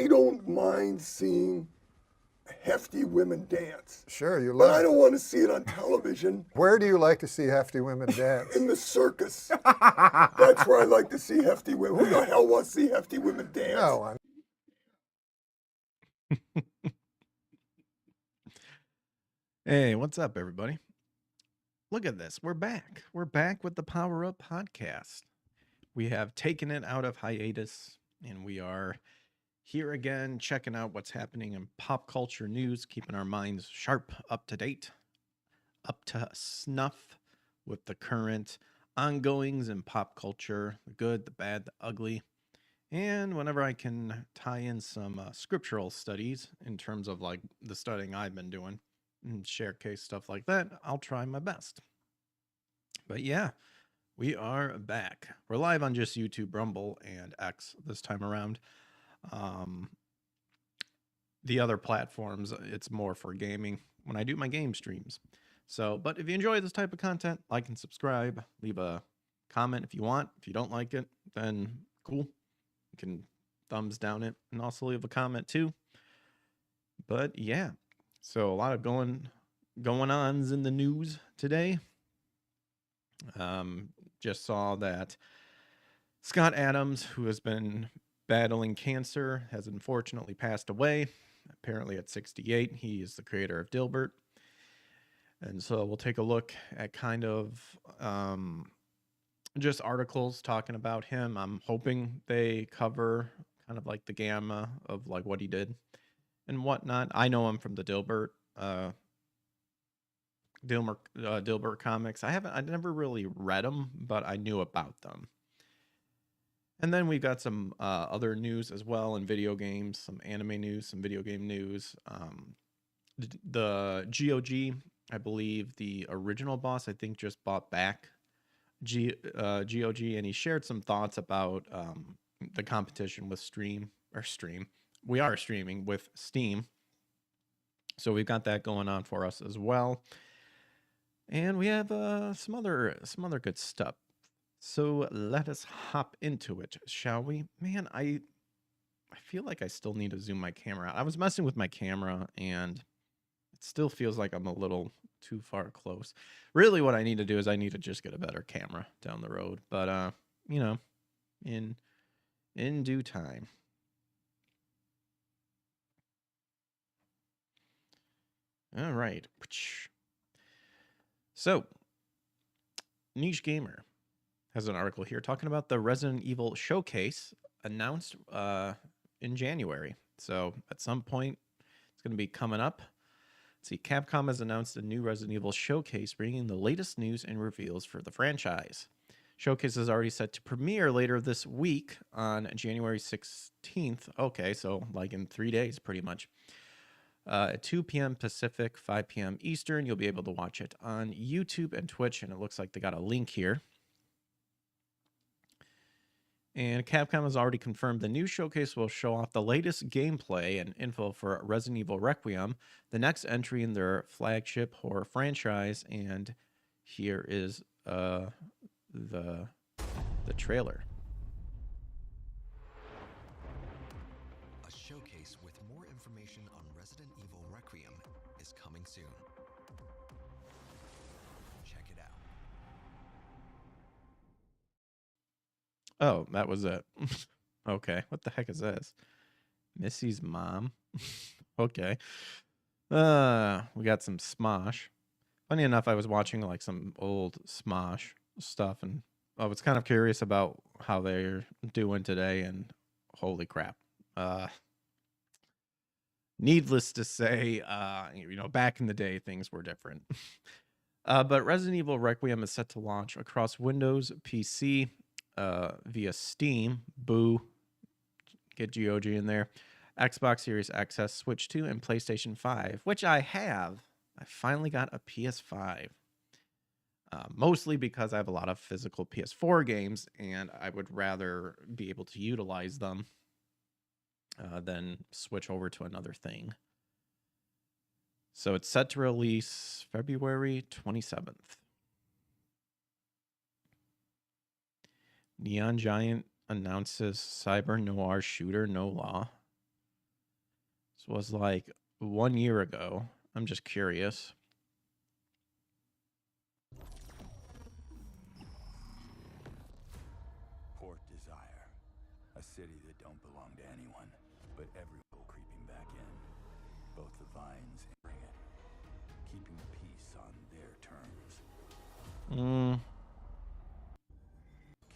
I don't mind seeing hefty women dance. Sure, you But love I it. don't want to see it on television. Where do you like to see hefty women dance? In the circus. That's where I like to see hefty women. Who the hell wants to see hefty women dance? No one. Hey, what's up, everybody? Look at this. We're back. We're back with the Power Up podcast. We have taken it out of hiatus, and we are here again, checking out what's happening in pop culture news, keeping our minds sharp, up to date, up to snuff with the current ongoings in pop culture, the good, the bad, the ugly. And whenever I can tie in some scriptural studies in terms of like the studying I've been doing and share case stuff like that, I'll try my best. But yeah, we are back. We're live on just YouTube, Rumble, and X this time around. The other platforms, it's more for gaming when I do my game streams. So, but if you enjoy this type of content, like and subscribe, leave a comment if you want. If you don't like it, then cool. You can thumbs down it and also leave a comment too. But yeah, so a lot of going ons in the news today. Just saw that Scott Adams, who has been battling cancer, has unfortunately passed away. Apparently at 68. He is the creator of Dilbert. And so we'll take a look at kind of just articles talking about him. I'm hoping they cover kind of like the gamma of like what he did and whatnot. I know him from the Dilbert comics. I never really read them, but I knew about them. And then we got some other news as well in video games, some anime news, some video game news. The GOG, I believe the original boss, I think just bought back GOG, and he shared some thoughts about the competition with Stream. We are streaming with Steam. So we've got that going on for us as well. And we have some other good stuff. So let us hop into it, shall we? Man, I feel like I still need to zoom my camera out. I was messing with my camera, and it still feels like I'm a little too far close. Really, what I need to do is I need to just get a better camera down the road. But, you know, in due time. All right. So, Niche Gamer has an article here talking about the Resident Evil showcase announced in January. So at some point, it's going to be coming up. Let's see, Capcom has announced a new Resident Evil showcase, bringing the latest news and reveals for the franchise. Showcase is already set to premiere later this week on January 16th. Okay, so like in 3 days, pretty much. At 2 p.m. Pacific, 5 p.m. Eastern. You'll be able to watch it on YouTube and Twitch, and it looks like they got a link here. And Capcom has already confirmed the new showcase will show off the latest gameplay and info for Resident Evil Requiem, the next entry in their flagship horror franchise. And here is the trailer. A showcase with more information on Resident Evil Requiem is coming soon. Check it out. Oh, that was it. Okay, what the heck is this? Missy's mom. Okay. We got some Smosh. Funny enough, I was watching like some old Smosh stuff, and I was kind of curious about how they're doing today, and holy crap. Needless to say, back in the day, things were different. But Resident Evil Requiem is set to launch across Windows, PC, via Steam, boo, get GOG in there, Xbox Series XS, Switch 2, and PlayStation 5, which I have. I finally got a PS5, mostly because I have a lot of physical PS4 games, and I would rather be able to utilize them than switch over to another thing. So it's set to release February 27th. Neon Giant announces cyber noir shooter No Law. This was like 1 year ago. I'm just curious. Port Desire. A city that don't belong to anyone, but everyone creeping back in. Both the vines and bring it. Keeping the peace on their terms.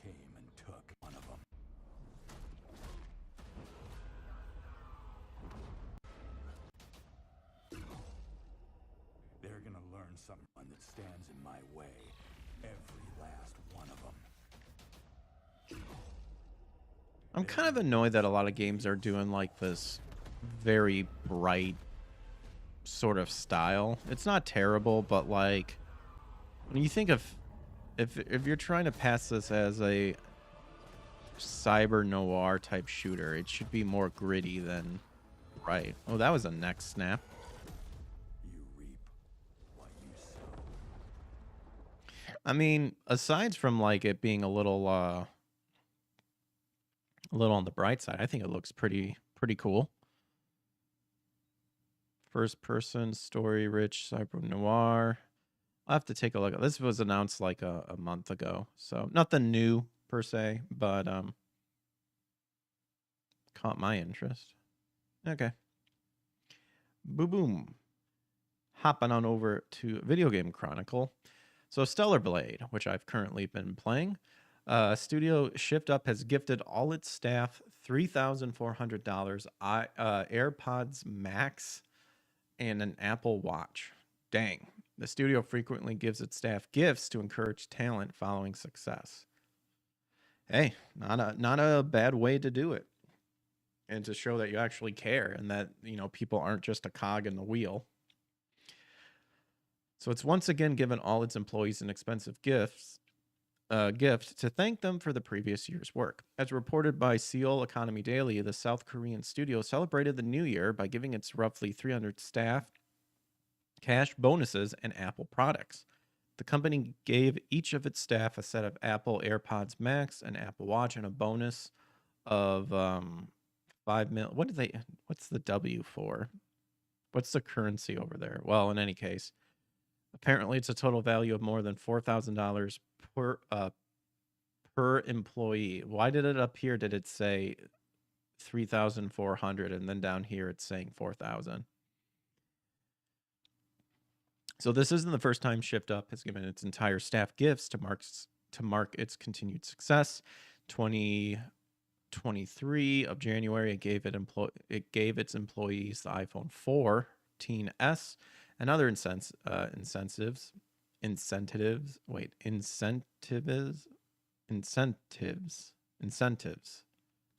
Came and took one of them. They're gonna learn something that stands in my way. Every last one of them. I'm kind of annoyed that a lot of games are doing like this very bright sort of style. It's not terrible, but like when you think of if you're trying to pass this as a cyber noir type shooter, it should be more gritty than bright. Oh, that was a neck snap. You reap what you sow. I mean, aside from like it being a little on the bright side, I think it looks pretty cool. First person story rich cyber noir. I'll have to take a look. This was announced like a month ago, so nothing new per se, but caught my interest. Okay. Boom. Hopping on over to Video Game Chronicle. So Stellar Blade, which I've currently been playing. Studio Shift Up has gifted all its staff $3,400, AirPods Max, and an Apple Watch. Dang. The studio frequently gives its staff gifts to encourage talent following success. Hey, not a bad way to do it. And to show that you actually care and that, people aren't just a cog in the wheel. So it's once again given all its employees an expensive gift to thank them for the previous year's work. As reported by Seoul Economy Daily, the South Korean studio celebrated the new year by giving its roughly 300 staff cash bonuses and Apple products. The company gave each of its staff a set of Apple AirPods Max, an Apple Watch, and a bonus of 5 mil. What's the W for? What's the currency over there? Well, in any case, apparently it's a total value of more than $4,000 per employee. Why did it up here? Did it say 3,400 and then down here it's saying 4,000? So this isn't the first time Shift Up has given its entire staff gifts to mark its continued success. 2023 of January, it gave its employees the iPhone 14S and other incentives.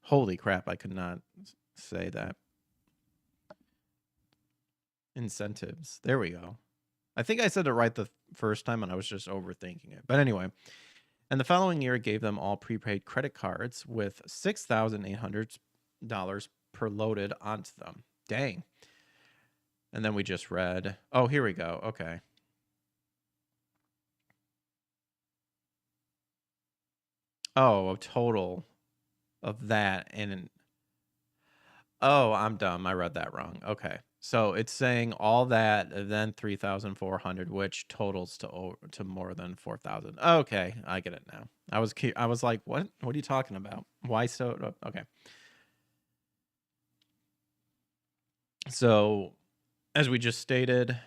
Holy crap, I could not say that. Incentives. There we go. I think I said it right the first time and I was just overthinking it. But anyway, and the following year it gave them all prepaid credit cards with $6,800 per loaded onto them. Dang. And then we just read, oh, here we go. Okay. Oh, a total of that. Oh, I'm dumb. I read that wrong. Okay. So it's saying all that, then 3,400, which totals to more than 4,000. Okay, I get it now. I was like, what? What are you talking about? Why so? Okay. So, as we just stated,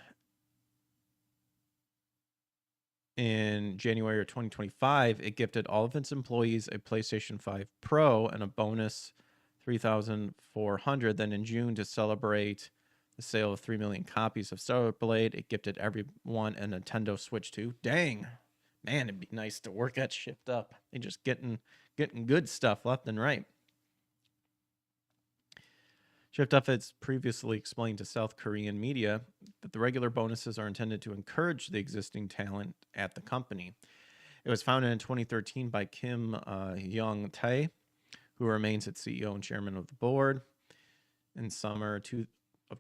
in January of 2025, it gifted all of its employees a PlayStation 5 Pro and a bonus 3,400. Then in June, to celebrate the sale of 3 million copies of Stellar Blade, it gifted everyone a Nintendo Switch 2. Dang, man, it'd be nice to work at Shift Up. They just getting good stuff left and right. Shift Up has previously explained to South Korean media that the regular bonuses are intended to encourage the existing talent at the company. It was founded in 2013 by Kim Young-tae, who remains its CEO and chairman of the board. In summer of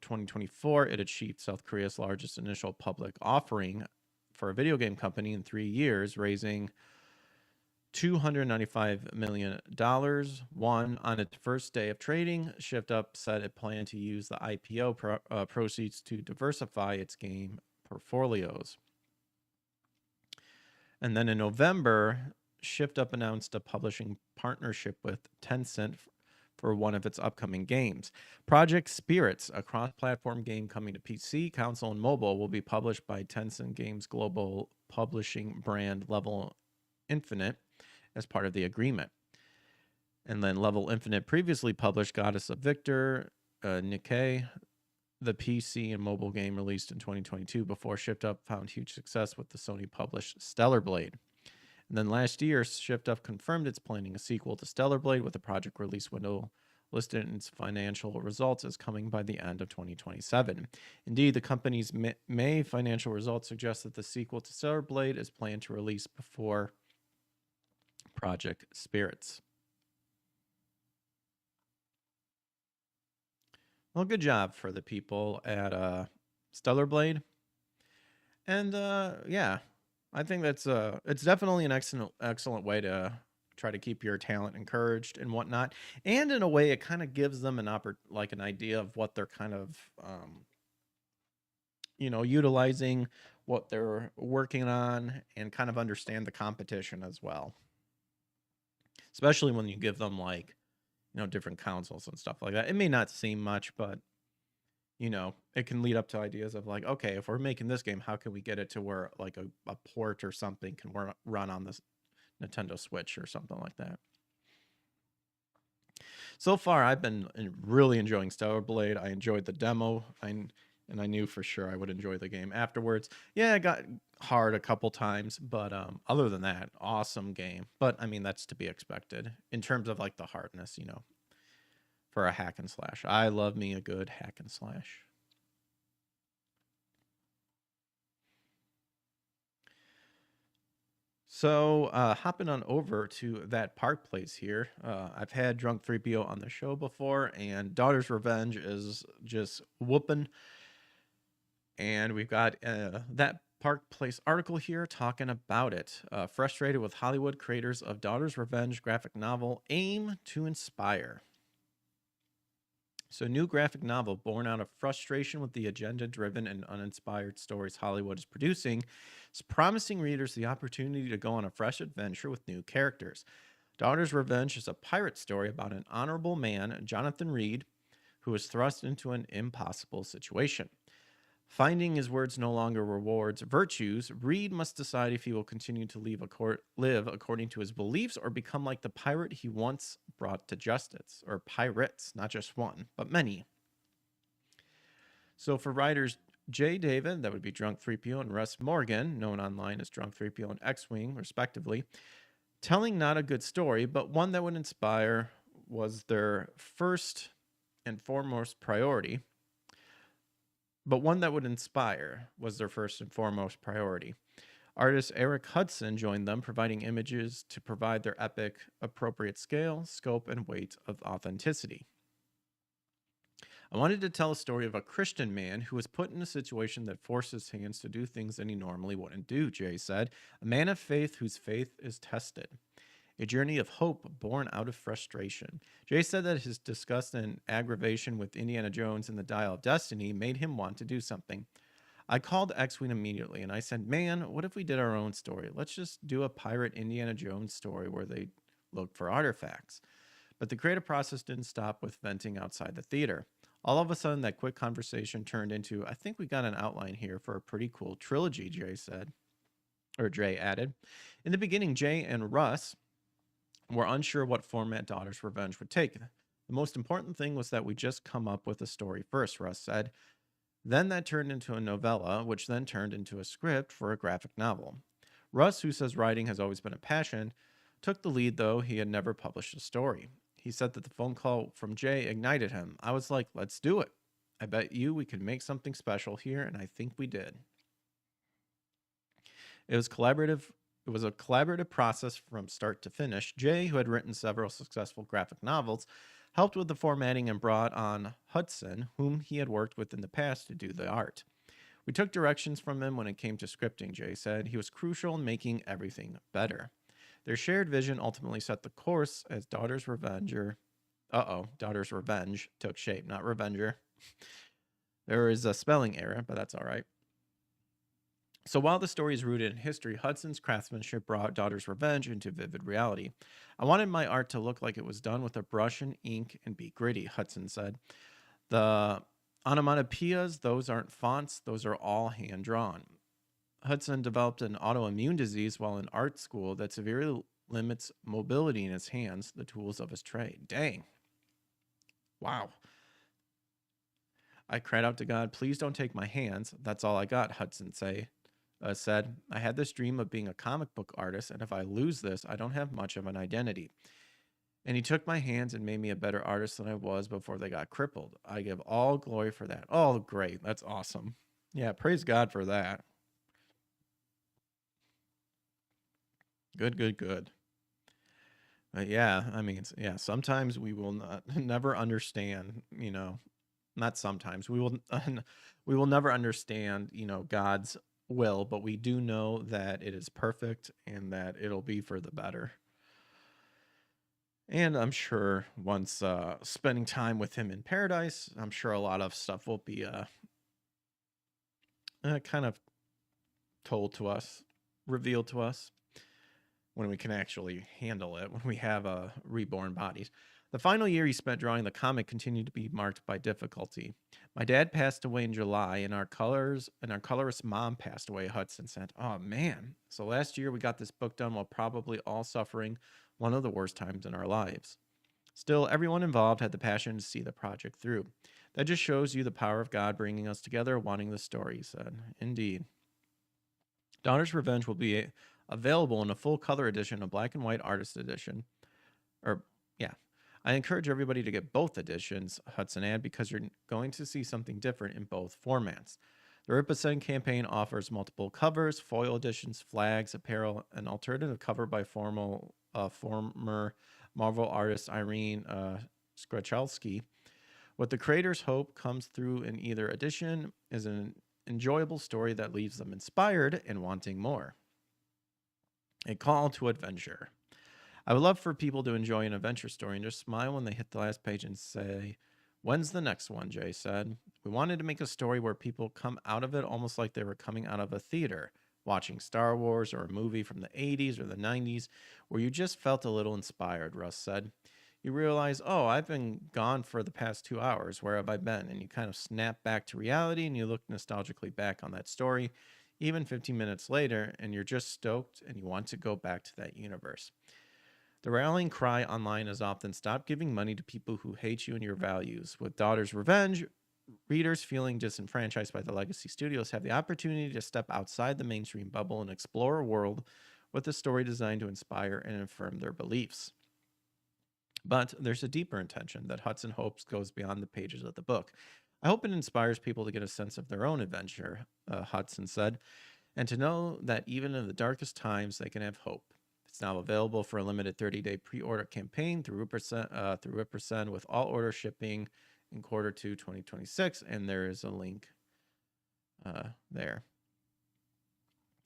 2024, it achieved South Korea's largest initial public offering for a video game company in 3 years, raising $295 million. Won on its first day of trading. ShiftUp said it planned to use the IPO proceeds to diversify its game portfolios. And then in November, ShiftUp announced a publishing partnership with Tencent for one of its upcoming games. Project Spirits, a cross-platform game coming to PC, console, and mobile, will be published by Tencent Games' global publishing brand Level Infinite as part of the agreement. And then Level Infinite previously published Goddess of Victor, Nikkei, the PC and mobile game released in 2022 before ShiftUp found huge success with the Sony-published Stellar Blade. And then last year, ShiftUp confirmed it's planning a sequel to Stellar Blade with the project release window listed in its financial results as coming by the end of 2027. Indeed, the company's May financial results suggest that the sequel to Stellar Blade is planned to release before Project Spirits. Well, good job for the people at Stellar Blade. And yeah, I think that's it's definitely an excellent way to try to keep your talent encouraged and whatnot. And in a way, it kind of gives them an idea of what they're kind of utilizing, what they're working on, and kind of understand the competition as well. Especially when you give them different councils and stuff like that. It may not seem much, but it can lead up to ideas of okay, if we're making this game, how can we get it to where a port or something can run on this Nintendo Switch or something like that. So far, I've been really enjoying Stellar Blade. I enjoyed the demo, and I knew for sure I would enjoy the game afterwards. Yeah, it got hard a couple times, but other than that, awesome game. But I mean, that's to be expected in terms of the hardness, for a hack and slash. I love me a good hack and slash. So hopping on over to that Park Place here. I've had Drunk 3PO on the show before, and Daughter's Revenge is just whooping. And we've got that Park Place article here talking about it. Frustrated with Hollywood, creators of Daughter's Revenge graphic novel aim to inspire. So, new graphic novel born out of frustration with the agenda-driven and uninspired stories Hollywood is producing is promising readers the opportunity to go on a fresh adventure with new characters. Daughter's Revenge is a pirate story about an honorable man, Jonathan Reed, who is thrust into an impossible situation. Finding his words no longer rewards virtues, Reed must decide if he will continue to live according to his beliefs or become like the pirate he once brought to justice. Or pirates, not just one, but many. So for writers Jay David, that would be Drunk 3PO, and Russ Morgan, known online as Drunk 3PO and X-Wing, respectively, telling not a good story, but one that would inspire was their first and foremost priority. Artist Eric Hudson joined them, providing images to provide their epic, appropriate scale, scope, and weight of authenticity. I wanted to tell a story of a Christian man who was put in a situation that forced his hands to do things that he normally wouldn't do, Jay said. A man of faith whose faith is tested. A journey of hope born out of frustration. Jay said that his disgust and aggravation with Indiana Jones and the Dial of Destiny made him want to do something. I called X-Wing immediately and I said, man, what if we did our own story? Let's just do a pirate Indiana Jones story where they look for artifacts. But the creative process didn't stop with venting outside the theater. All of a sudden, that quick conversation turned into, I think we got an outline here for a pretty cool trilogy, Jay added. In the beginning, Jay and Russ were unsure what format Daughter's Revenge would take. The most important thing was that we just come up with a story first, Russ said. Then that turned into a novella, which then turned into a script for a graphic novel. Russ, who says writing has always been a passion, took the lead, though he had never published a story. He said that the phone call from Jay ignited him. I was like, let's do it. I bet you we could make something special here, and I think we did. It was a collaborative process from start to finish. Jay, who had written several successful graphic novels, helped with the formatting and brought on Hudson, whom he had worked with in the past, to do the art. We took directions from him when it came to scripting, Jay said. He was crucial in making everything better. Their shared vision ultimately set the course as Daughter's Revenge took shape, not Revenger. There is a spelling error, but that's all right. So while the story is rooted in history, Hudson's craftsmanship brought Daughter's Revenge into vivid reality. I wanted my art to look like it was done with a brush and ink and be gritty, Hudson said. The onomatopoeias, those aren't fonts, those are all hand-drawn. Hudson developed an autoimmune disease while in art school that severely limits mobility in his hands, the tools of his trade. Dang. Wow. I cried out to God, please don't take my hands. That's all I got, Hudson said. I had this dream of being a comic book artist, and if I lose this, I don't have much of an identity. And he took my hands and made me a better artist than I was before they got crippled. I give all glory for that. Oh, great. That's awesome. Yeah, praise God for that. Good. Yeah, I mean, sometimes we will never understand, not sometimes. We will never understand, God's will, but we do know that it is perfect and that it'll be for the better. And I'm sure once spending time with him in paradise, I'm sure a lot of stuff will be kind of told to us, revealed to us, when we can actually handle it, when we have reborn bodies. The final year he spent drawing the comic continued to be marked by difficulty. My dad passed away in July, and our colorist mom passed away, Hudson said. Oh, man. So last year we got this book done while probably all suffering one of the worst times in our lives. Still, everyone involved had the passion to see the project through. That just shows you the power of God bringing us together, wanting the story, he said. Indeed. Daughter's Revenge will be available in a full color edition, a black and white artist edition. I encourage everybody to get both editions, Hudson added, because you're going to see something different in both formats. The Ripperson campaign offers multiple covers, foil editions, flags, apparel, an alternative cover by former Marvel artist Irene Skrachalski. What the creators hope comes through in either edition is an enjoyable story that leaves them inspired and wanting more. A call to adventure. I would love for people to enjoy an adventure story and just smile when they hit the last page and say, when's the next one, Jay said. We wanted to make a story where people come out of it almost like they were coming out of a theater, watching Star Wars or a movie from the 80s or the 90s, where you just felt a little inspired, Russ said. You realize, oh, I've been gone for the past 2 hours. Where have I been? And you kind of snap back to reality and you look nostalgically back on that story, even 15 minutes later, and you're just stoked and you want to go back to that universe. The rallying cry online is often stop giving money to people who hate you and your values. With Daughter's Revenge, readers feeling disenfranchised by the legacy studios have the opportunity to step outside the mainstream bubble and explore a world with a story designed to inspire and affirm their beliefs. But there's a deeper intention that Hudson hopes goes beyond the pages of the book. I hope it inspires people to get a sense of their own adventure, Hudson said, and to know that even in the darkest times, they can have hope. It's now available for a limited 30-day pre-order campaign through Ripperson with all orders shipping in Q2 2026, and there is a link there.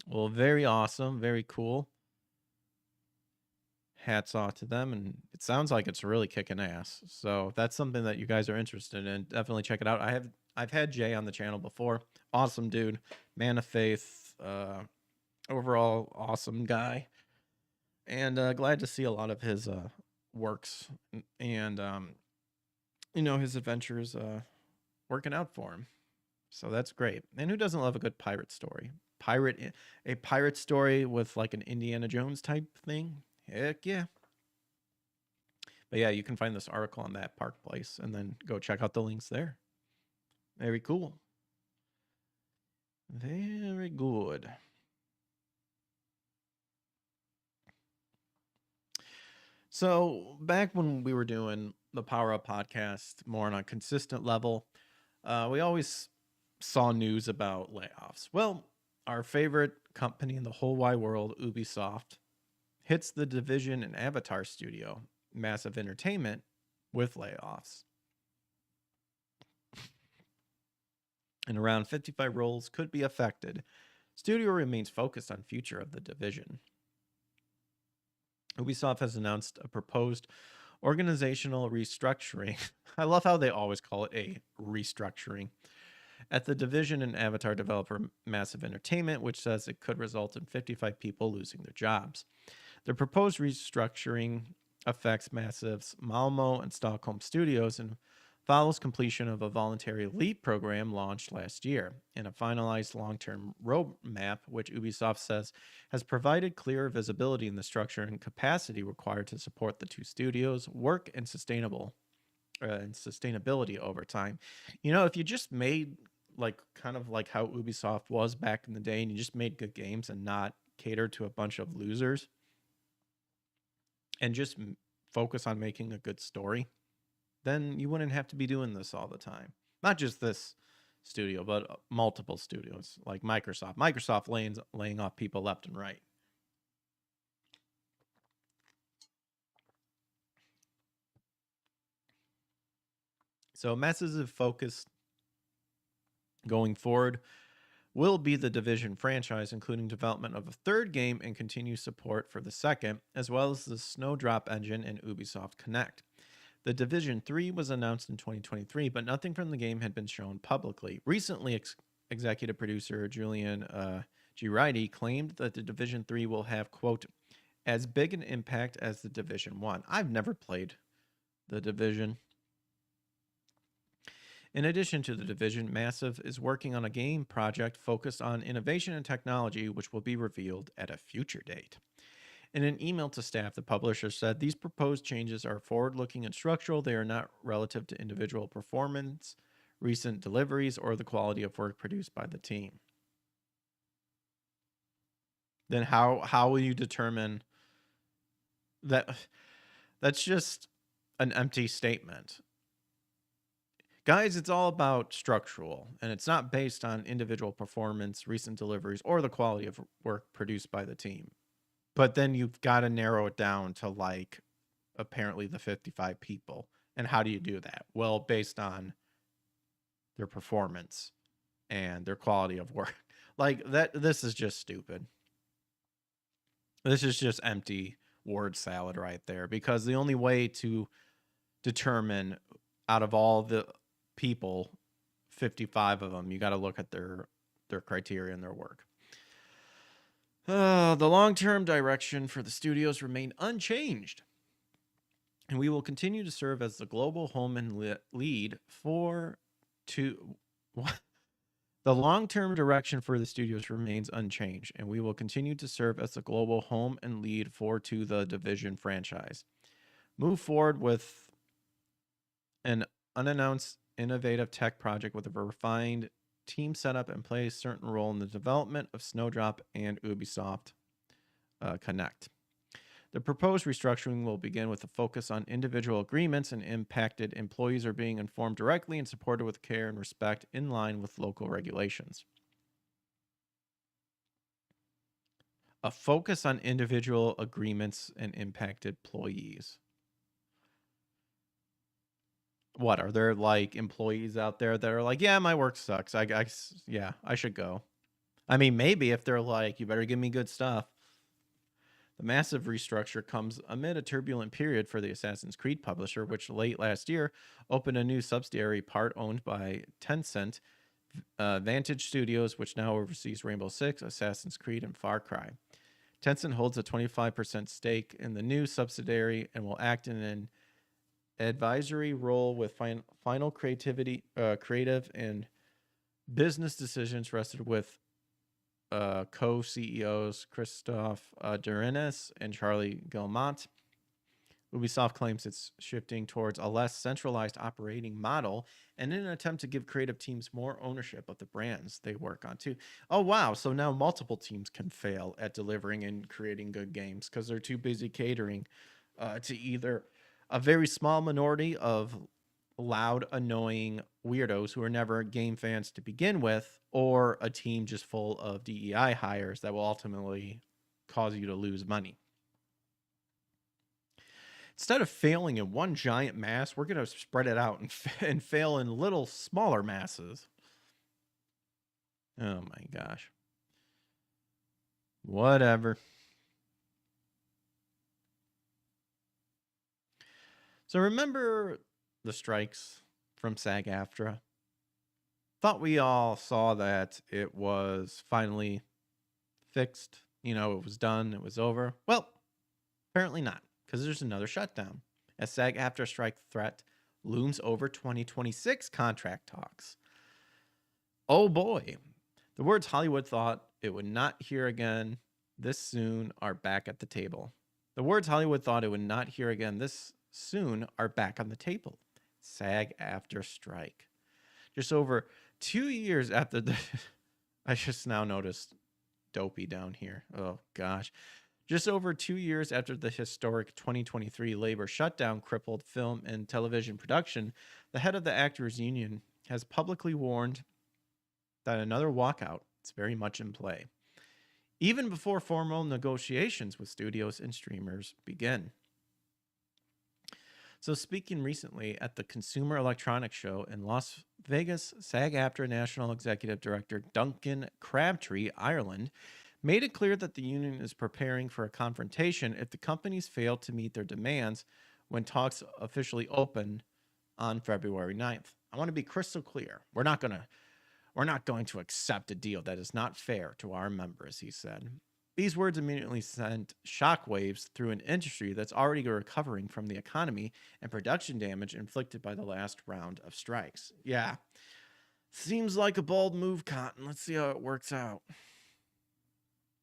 Well, very awesome, very cool. Hats off to them, and it sounds like it's really kicking ass. So if that's something that you guys are interested in, definitely check it out. I've had Jay on the channel before. Awesome dude, man of faith, overall awesome guy. And glad to see a lot of his works and, his adventures working out for him. So that's great. And who doesn't love a good pirate story? A pirate story with like an Indiana Jones type thing? Heck yeah. But yeah, you can find this article on that Park Place and then go check out the links there. Very cool. Very good. So back when we were doing the Power Up podcast more on a consistent level, we always saw news about layoffs. Well, our favorite company in the whole wide world, Ubisoft, hits the Division and Avatar studio, Massive Entertainment, with layoffs. And around 55 roles could be affected. Studio remains focused on future of the Division. Ubisoft has announced a proposed organizational restructuring. I love how they always call it a restructuring at the division and Avatar developer Massive Entertainment, which says it could result in 55 people losing their jobs. The proposed restructuring affects Massive's Malmo and Stockholm studios and follows completion of a voluntary leap program launched last year and a finalized long-term roadmap, which Ubisoft says has provided clearer visibility in the structure and capacity required to support the two studios' work and sustainability over time. You know, if you just made like kind of like how Ubisoft was back in the day, and you just made good games and not cater to a bunch of losers, and just focus on making a good story, then you wouldn't have to be doing this all the time. Not just this studio, but multiple studios like Microsoft. Microsoft laying off people left and right. So massive focus going forward will be the Division franchise, including development of a third game and continued support for the second, as well as the Snowdrop engine and Ubisoft Connect. The Division 3 was announced in 2023, but nothing from the game had been shown publicly. Recently, executive producer Julian Girardi claimed that the Division 3 will have, quote, as big an impact as the Division 1. I've never played the Division. In addition to the Division, Massive is working on a game project focused on innovation and technology, which will be revealed at a future date. In an email to staff, the publisher said these proposed changes are forward-looking and structural. They are not relative to individual performance, recent deliveries, or the quality of work produced by the team. Then how will you determine that? That's just an empty statement. Guys, it's all about structural, and it's not based on individual performance, recent deliveries, or the quality of work produced by the team. But then you've got to narrow it down to like apparently the 55 people. And how do you do that? Well, based on their performance and their quality of work. Like that, this is just stupid. This is just empty word salad right there, because the only way to determine out of all the people, 55 of them, you got to look at their criteria and their work. The long-term direction for the studios remain unchanged, and we will continue to serve as the global home and lead for two. The long-term direction for the studios remains unchanged, and we will continue to serve as the global home and lead for the Division franchise. Move forward with an unannounced innovative tech project with a refined team setup and play a certain role in the development of Snowdrop and Ubisoft Connect. The proposed restructuring will begin with a focus on individual agreements, and impacted employees are being informed directly and supported with care and respect in line with local regulations. A focus on individual agreements and impacted employees. What, are there like employees out there that are like, yeah, my work sucks. I should go. I mean, maybe if they're like, you better give me good stuff. The massive restructure comes amid a turbulent period for the Assassin's Creed publisher, which late last year opened a new subsidiary part owned by Tencent, Vantage Studios, which now oversees Rainbow Six, Assassin's Creed, and Far Cry. Tencent holds a 25% stake in the new subsidiary and will act in an advisory role with final creative and business decisions rested with co-CEOs Christophe Durenes and Charlie Guillemot. Ubisoft claims it's shifting towards a less centralized operating model and in an attempt to give creative teams more ownership of the brands they work on too. Oh, wow. So now multiple teams can fail at delivering and creating good games because they're too busy catering to either a very small minority of loud, annoying weirdos who are never game fans to begin with, or a team just full of DEI hires that will ultimately cause you to lose money. Instead of failing in one giant mass, we're going to spread it out and fail in little smaller masses. Oh my gosh. Whatever. So remember the strikes from SAG-AFTRA? Thought we all saw that it was finally fixed. It was done. It was over. Well, apparently not, because there's another shutdown. As SAG-AFTRA strike threat looms over 2026 contract talks. Oh boy. The words Hollywood thought it would not hear again this soon are back at the table. The words Hollywood thought it would not hear again this soon are back on the table. SAG-AFTRA strike. Just over 2 years after the... I just now noticed Dopey down here. Oh, gosh. Just over 2 years after the historic 2023 labor shutdown crippled film and television production, the head of the Actors Union has publicly warned that another walkout is very much in play, even before formal negotiations with studios and streamers begin. So speaking recently at the Consumer Electronics Show in Las Vegas, SAG-AFTRA National Executive Director Duncan Crabtree, Ireland, made it clear that the union is preparing for a confrontation if the companies fail to meet their demands when talks officially open on February 9th. I want to be crystal clear. We're not going to accept a deal that is not fair to our members, he said. These words immediately sent shockwaves through an industry that's already recovering from the economy and production damage inflicted by the last round of strikes. Yeah, seems like a bold move, Cotton. Let's see how it works out.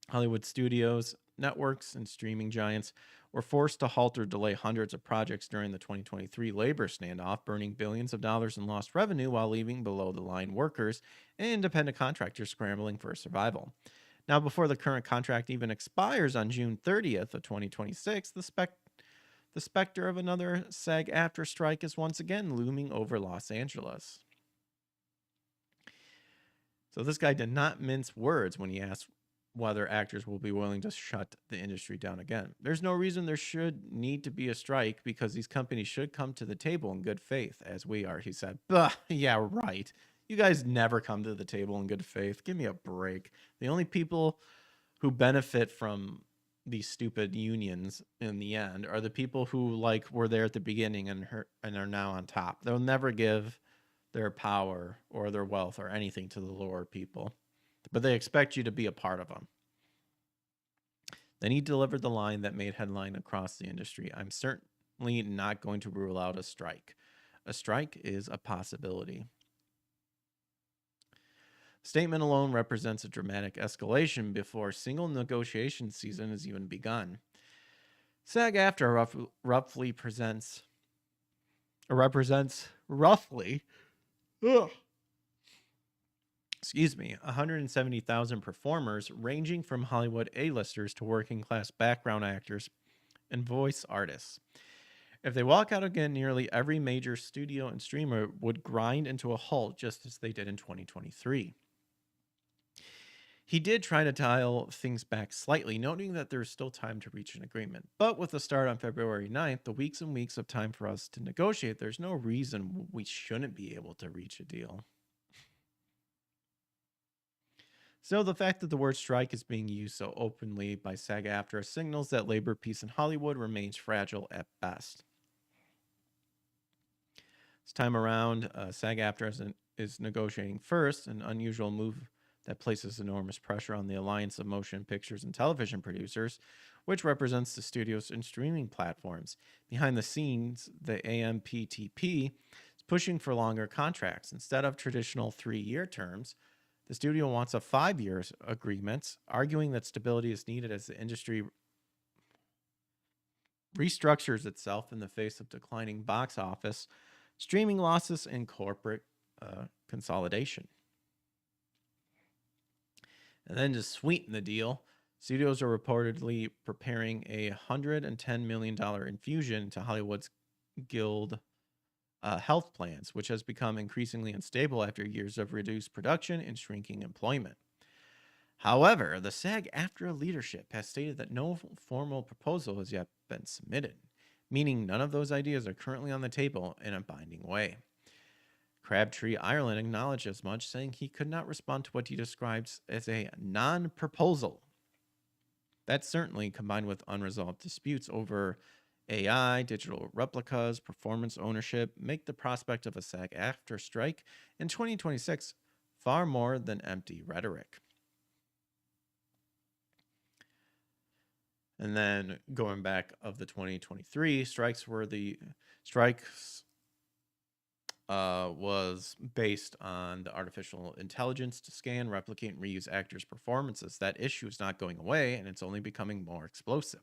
Hollywood studios, networks, and streaming giants were forced to halt or delay hundreds of projects during the 2023 labor standoff, burning billions of dollars in lost revenue while leaving below-the-line workers and independent contractors scrambling for survival. Now, before the current contract even expires on June 30th of 2026, the specter of another SAG-AFTRA strike is once again looming over Los Angeles. So this guy did not mince words when he asked whether actors will be willing to shut the industry down again. There's no reason there should need to be a strike because these companies should come to the table in good faith, as we are, he said. Yeah, right. You guys never come to the table in good faith. Give me a break. The only people who benefit from these stupid unions in the end are the people who were there at the beginning and are now on top. They'll never give their power or their wealth or anything to the lower people, but they expect you to be a part of them. Then he delivered the line that made headline across the industry. I'm certainly not going to rule out a strike. A strike is a possibility. Statement alone represents a dramatic escalation before a single negotiation season has even begun. SAG-AFTRA represents roughly 170,000 performers ranging from Hollywood A-listers to working-class background actors and voice artists. If they walk out again, nearly every major studio and streamer would grind into a halt just as they did in 2023. He did try to dial things back slightly, noting that there's still time to reach an agreement. But with the start on February 9th, the weeks and weeks of time for us to negotiate, there's no reason we shouldn't be able to reach a deal. So the fact that the word strike is being used so openly by SAG-AFTRA signals that labor peace in Hollywood remains fragile at best. This time around, SAG-AFTRA is negotiating first, an unusual move that places enormous pressure on the Alliance of Motion Pictures and Television Producers, which represents the studios and streaming platforms. Behind the scenes, the AMPTP is pushing for longer contracts. Instead of traditional 3-year terms, the studio wants a 5-year agreement, arguing that stability is needed as the industry restructures itself in the face of declining box office, streaming losses, and corporate consolidation. And then to sweeten the deal, studios are reportedly preparing a $110 million infusion into Hollywood's Guild health plans, which has become increasingly unstable after years of reduced production and shrinking employment. However, the SAG-AFTRA leadership has stated that no formal proposal has yet been submitted, meaning none of those ideas are currently on the table in a binding way. Crabtree, Ireland, acknowledged as much, saying he could not respond to what he describes as a non-proposal. That certainly, combined with unresolved disputes over AI, digital replicas, performance ownership make the prospect of a SAG-AFTRA strike in 2026 far more than empty rhetoric. And then going back of the 2023 strikes was based on the artificial intelligence to scan, replicate, and reuse actors' performances. That issue is not going away, and it's only becoming more explosive.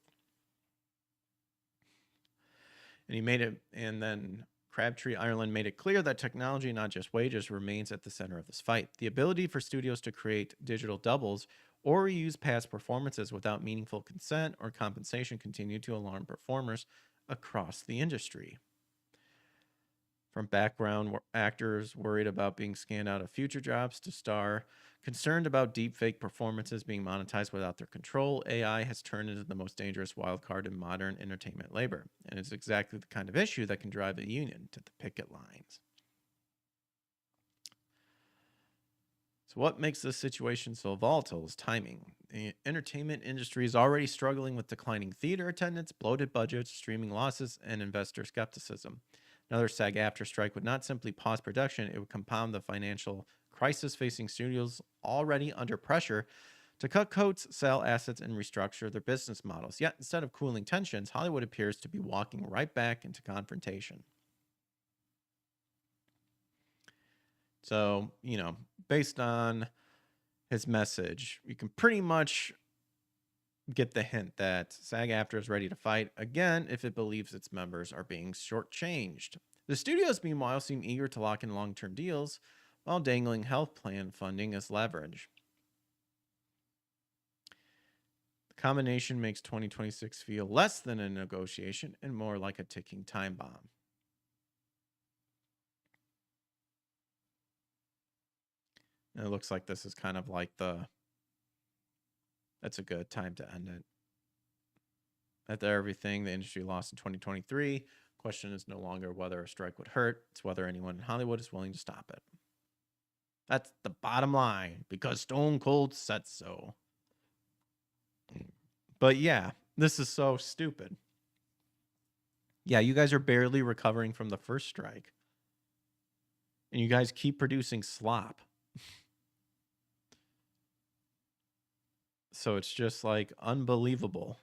And then Crabtree Ireland made it clear that technology, not just wages, remains at the center of this fight. The ability for studios to create digital doubles or reuse past performances without meaningful consent or compensation continue to alarm performers across the industry. From background actors worried about being scanned out of future jobs to star concerned about deepfake performances being monetized without their control, AI has turned into the most dangerous wildcard in modern entertainment labor. And it's exactly the kind of issue that can drive a union to the picket lines. So what makes this situation so volatile is timing. The entertainment industry is already struggling with declining theater attendance, bloated budgets, streaming losses, and investor skepticism. Another SAG-AFTRA strike would not simply pause production, it would compound the financial crisis facing studios already under pressure to cut costs, sell assets, and restructure their business models. Yet, instead of cooling tensions, Hollywood appears to be walking right back into confrontation. So, based on his message, you can pretty much get the hint that SAG-AFTRA is ready to fight again if it believes its members are being shortchanged. The studios, meanwhile, seem eager to lock in long-term deals while dangling health plan funding as leverage. The combination makes 2026 feel less than a negotiation and more like a ticking time bomb. And it looks like this is kind of like that's a good time to end it. After everything the industry lost in 2023, question is no longer whether a strike would hurt, it's whether anyone in Hollywood is willing to stop it. That's the bottom line, because Stone Cold said so. But yeah, this is so stupid. Yeah, you guys are barely recovering from the first strike. And you guys keep producing slop. So it's just like unbelievable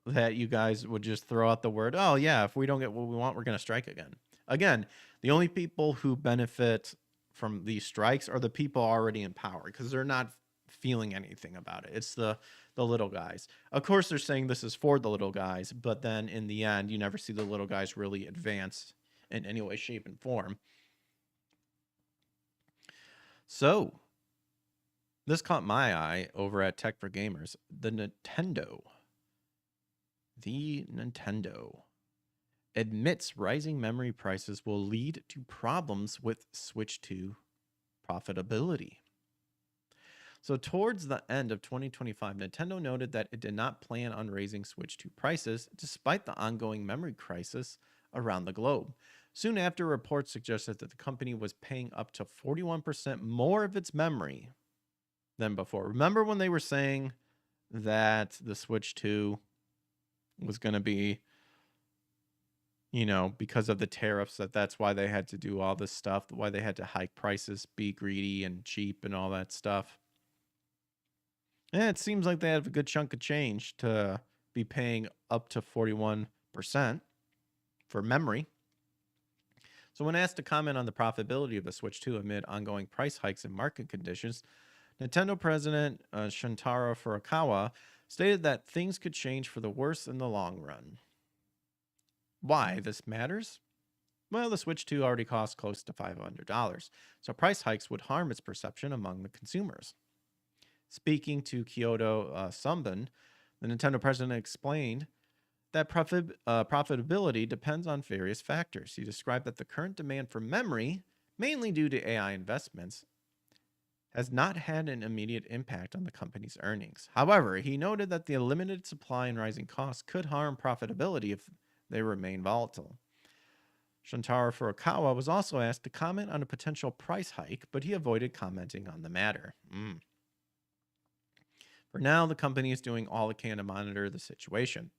that you guys would just throw out the word, oh yeah, if we don't get what we want, we're going to strike again. Again, the only people who benefit from these strikes are the people already in power because they're not feeling anything about it. It's the little guys. Of course, they're saying this is for the little guys, but then in the end, you never see the little guys really advance in any way, shape, and form. So, this caught my eye over at Tech for Gamers. The Nintendo admits rising memory prices will lead to problems with Switch 2 profitability. So towards the end of 2025, Nintendo noted that it did not plan on raising Switch 2 prices despite the ongoing memory crisis around the globe. Soon after, reports suggested that the company was paying up to 41% more of its memory than before. Remember when they were saying that the Switch 2 was going to be, because of the tariffs, that's why they had to do all this stuff, why they had to hike prices, be greedy and cheap and all that stuff. Yeah, it seems like they have a good chunk of change to be paying up to 41% for memory. So when asked to comment on the profitability of the Switch 2 amid ongoing price hikes and market conditions, Nintendo president Shuntaro Furukawa stated that things could change for the worse in the long run. Why this matters? Well, the Switch 2 already costs close to $500, so price hikes would harm its perception among the consumers. Speaking to Kyoto Sunbun, the Nintendo president explained that profitability depends on various factors. He described that the current demand for memory, mainly due to AI investments, has not had an immediate impact on the company's earnings. However, he noted that the limited supply and rising costs could harm profitability if they remain volatile. Shuntaro Furukawa was also asked to comment on a potential price hike, but he avoided commenting on the matter. For now, the company is doing all it can to monitor the situation.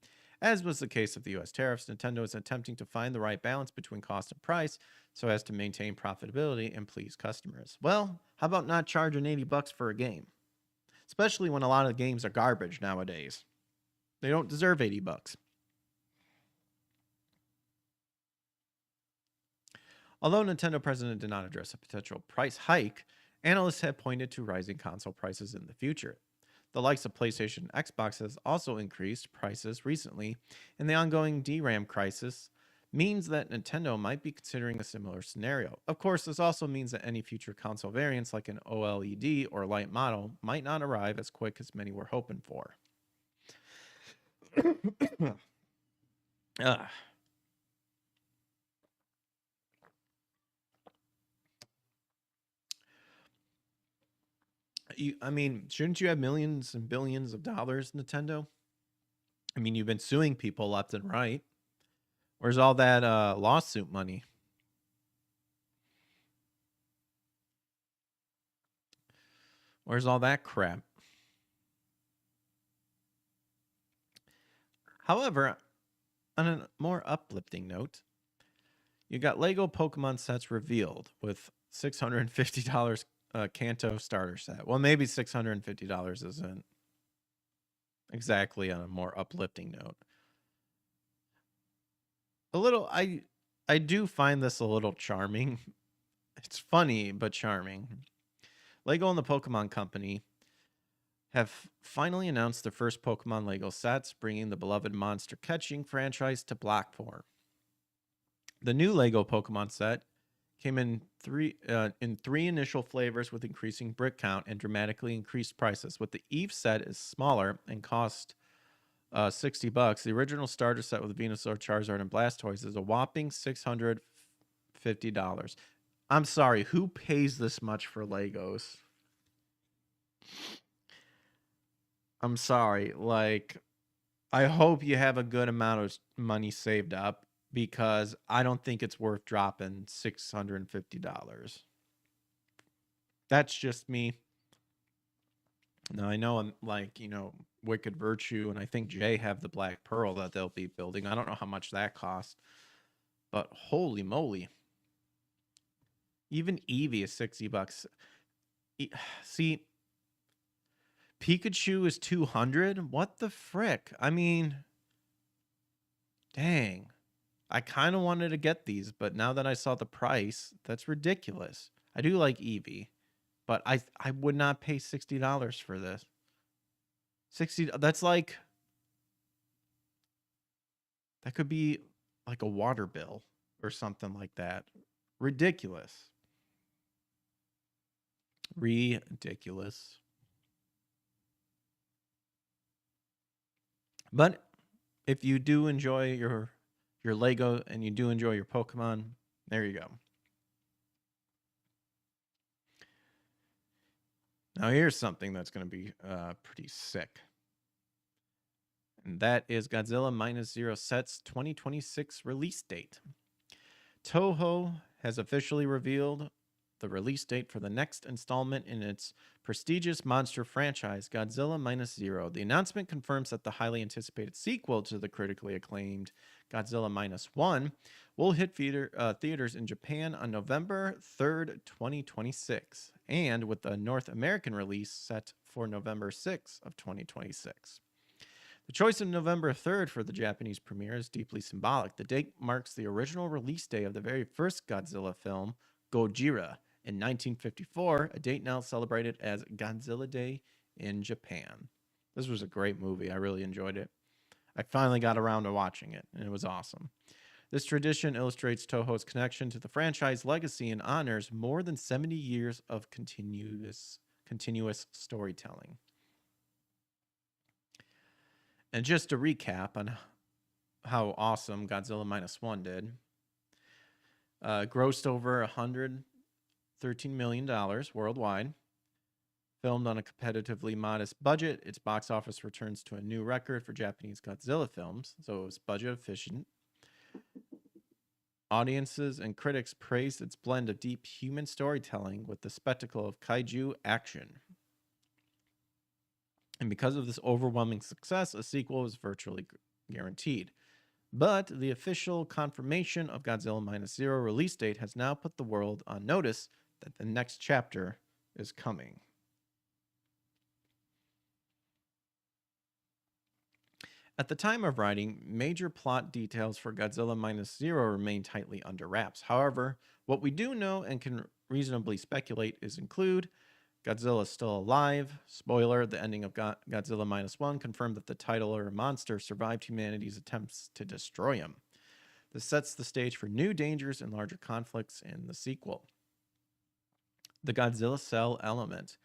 As was the case with the US tariffs, Nintendo is attempting to find the right balance between cost and price so as to maintain profitability and please customers. Well, how about not charging $80 for a game? Especially when a lot of games are garbage nowadays. They don't deserve $80. Although Nintendo president did not address a potential price hike, analysts have pointed to rising console prices in the future. The likes of PlayStation and Xbox has also increased prices recently, and the ongoing DRAM crisis means that Nintendo might be considering a similar scenario. Of course, this also means that any future console variants like an OLED or light model might not arrive as quick as many were hoping for. I mean, shouldn't you have millions and billions of dollars, Nintendo? I mean, you've been suing people left and right. Where's all that lawsuit money? Where's all that crap? However, on a more uplifting note, you got Lego Pokemon sets revealed with $650 Kanto starter set. Well, maybe $650 isn't exactly on a more uplifting note. I do find this a little charming. It's funny, but charming. Lego and the Pokemon Company have finally announced their first Pokemon Lego sets, bringing the beloved monster catching franchise to platform. The new Lego Pokemon set came in three initial flavors with increasing brick count and dramatically increased prices. With the Eve set is smaller and cost $60. The original starter set with Venusaur, Charizard, and Blastoise is a whopping $650. I'm sorry, who pays this much for Legos? I'm sorry. Like, I hope you have a good amount of money saved up because I don't think it's worth dropping $650. That's just me. Now, I know I'm like, Wicked Virtue, and I think Jay have the Black Pearl that they'll be building. I don't know how much that cost, but holy moly. Even Eevee is $60. See, Pikachu is $200. What the frick? I mean, dang. I kind of wanted to get these, but now that I saw the price, that's ridiculous. I do like Eevee, but I would not pay $60 for this. That's like, that could be like a water bill or something like that. Ridiculous. Ridiculous. But if you do enjoy your Lego and you do enjoy your Pokemon, there you go. Now here's something that's going to be pretty sick. And that is Godzilla Minus Zero Set's 2026 release date. Toho has officially revealed the release date for the next installment in its prestigious monster franchise, Godzilla Minus Zero. The announcement confirms that the highly anticipated sequel to the critically acclaimed Godzilla Minus One will hit theaters in Japan on November 3rd, 2026, and with the North American release set for November 6th of 2026. The choice of November 3rd for the Japanese premiere is deeply symbolic. The date marks the original release day of the very first Godzilla film, Gojira, in 1954, a date now celebrated as Godzilla Day in Japan. This was a great movie. I really enjoyed it. I finally got around to watching it, and it was awesome. This tradition illustrates Toho's connection to the franchise legacy and honors more than 70 years of continuous storytelling. And just to recap on how awesome Godzilla Minus One did, grossed over $113 million worldwide. Filmed on a competitively modest budget, its box office returns to a new record for Japanese Godzilla films, so it was budget efficient. Audiences and critics praised its blend of deep human storytelling with the spectacle of kaiju action. And because of this overwhelming success, a sequel was virtually guaranteed. But the official confirmation of Godzilla Minus Zero release date has now put the world on notice that the next chapter is coming. At the time of writing, major plot details for Godzilla Minus Zero remain tightly under wraps. However, what we do know and can reasonably speculate include Godzilla is still alive. Spoiler, the ending of Godzilla Minus One confirmed that the titular monster survived humanity's attempts to destroy him. This sets the stage for new dangers and larger conflicts in the sequel. The Godzilla cell element.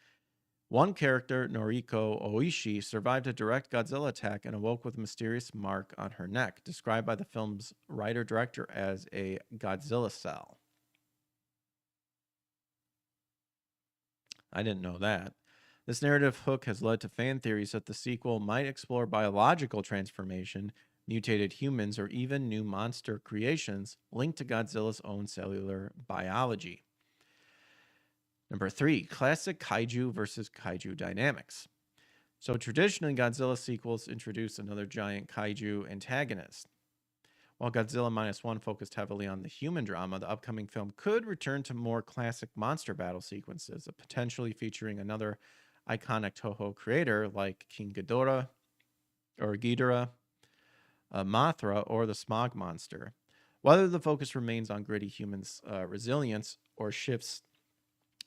One character, Noriko Oishi, survived a direct Godzilla attack and awoke with a mysterious mark on her neck, described by the film's writer-director as a Godzilla cell. I didn't know that. This narrative hook has led to fan theories that the sequel might explore biological transformation, mutated humans, or even new monster creations linked to Godzilla's own cellular biology. Number 3, classic kaiju versus kaiju dynamics. So traditionally, Godzilla sequels introduce another giant kaiju antagonist. While Godzilla Minus One focused heavily on the human drama, the upcoming film could return to more classic monster battle sequences, potentially featuring another iconic Toho creator like King Ghidorah, Mothra, or the Smog Monster. Whether the focus remains on gritty humans' resilience or shifts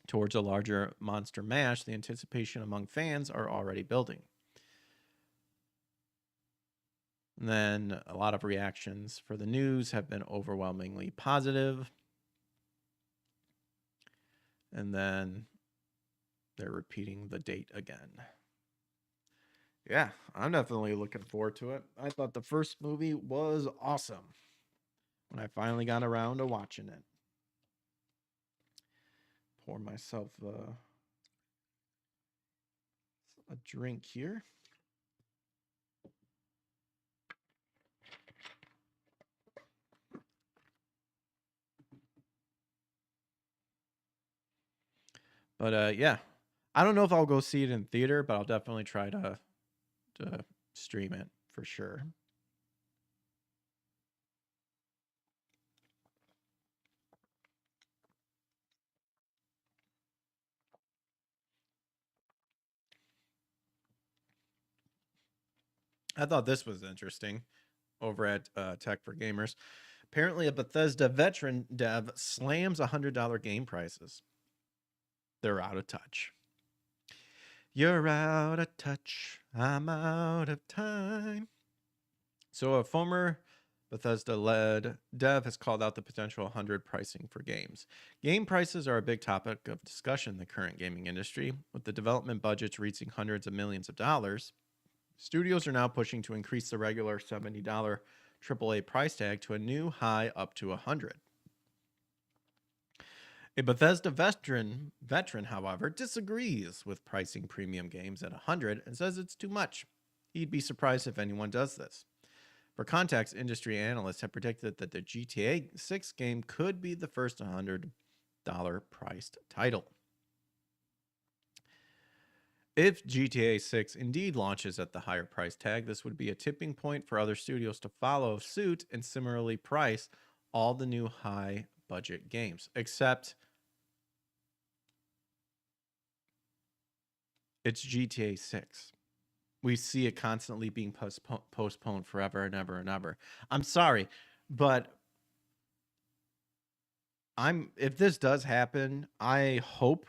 towards a larger monster mash, the anticipation among fans are already building. And then a lot of reactions for the news have been overwhelmingly positive. And then they're repeating the date again. Yeah, I'm definitely looking forward to it. I thought the first movie was awesome when I finally got around to watching it. Pour myself a drink here. But yeah, I don't know if I'll go see it in theater, but I'll definitely try to stream it for sure. I thought this was interesting over at Tech for Gamers. Apparently, a Bethesda veteran dev slams $100 game prices. They're out of touch. You're out of touch. I'm out of time. So a former Bethesda-led dev has called out the potential 100 pricing for games. Game prices are a big topic of discussion in the current gaming industry. With the development budgets reaching hundreds of millions of dollars, studios are now pushing to increase the regular $70 AAA price tag to a new high up to $100. A Bethesda veteran, however, disagrees with pricing premium games at $100 and says it's too much. He'd be surprised if anyone does this. For context, industry analysts have predicted that the GTA 6 game could be the first $100 priced title. If GTA 6 indeed launches at the higher price tag, this would be a tipping point for other studios to follow suit and similarly price all the new high-budget games, except it's GTA 6. We see it constantly being postponed forever and ever and ever. I'm sorry, but if this does happen, I hope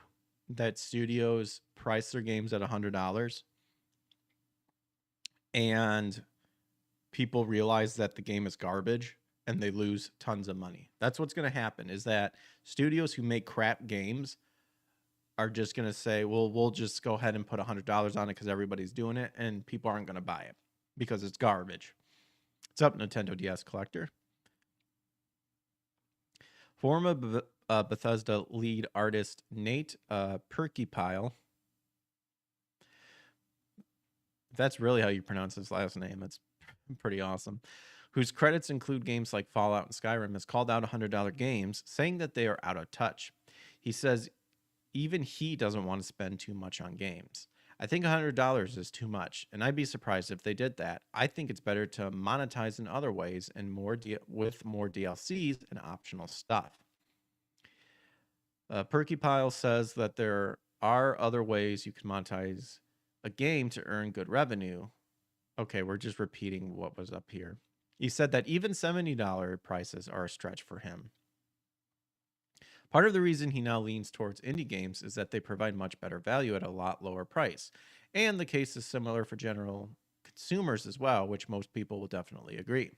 that studios price their games at $100 and people realize that the game is garbage and they lose tons of money. That's what's going to happen, is that studios who make crap games are just going to say, well, we'll just go ahead and put $100 on it because everybody's doing it, and people aren't going to buy it because it's garbage. It's up, Nintendo DS collector. Former Bethesda lead artist Nate Perkypile, if that's really how you pronounce his last name, it's pretty awesome, whose credits include games like Fallout and Skyrim, has called out $100 games, saying that they are out of touch. He says even he doesn't want to spend too much on games. I think $100 is too much, and I'd be surprised if they did that. I think it's better to monetize in other ways and with more DLCs and optional stuff. Perky Pile says that there are other ways you can monetize a game to earn good revenue. Okay, we're just repeating what was up here. He said that even $70 prices are a stretch for him. Part of the reason he now leans towards indie games is that they provide much better value at a lot lower price. And the case is similar for general consumers as well, which most people will definitely agree.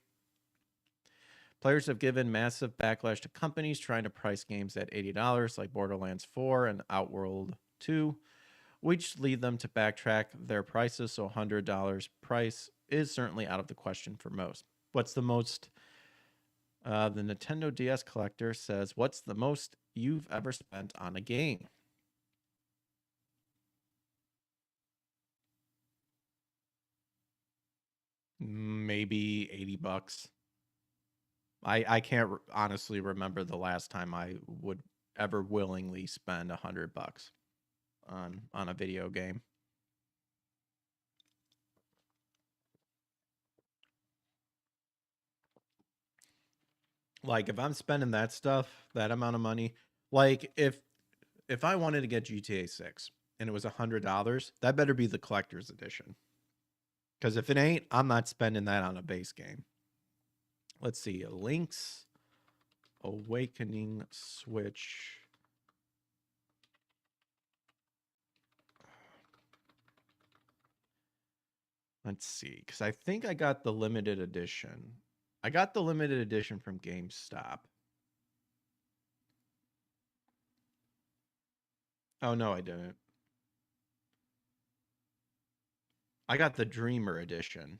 Players have given massive backlash to companies trying to price games at $80 like Borderlands 4 and Outworld 2, which lead them to backtrack their prices, so $100 price is certainly out of the question for most. What's the most... the Nintendo DS collector says, what's the most you've ever spent on a game? Maybe $80. I can't honestly remember the last time I would ever willingly spend $100 on a video game. Like if I'm spending that stuff, that amount of money, like if I wanted to get GTA 6 and it was $100, that better be the collector's edition. Because if it ain't, I'm not spending that on a base game. Let's see, Link's Awakening Switch. Let's see, because I think I got the limited edition. I got the limited edition from GameStop. Oh, no, I didn't. I got the Dreamer edition,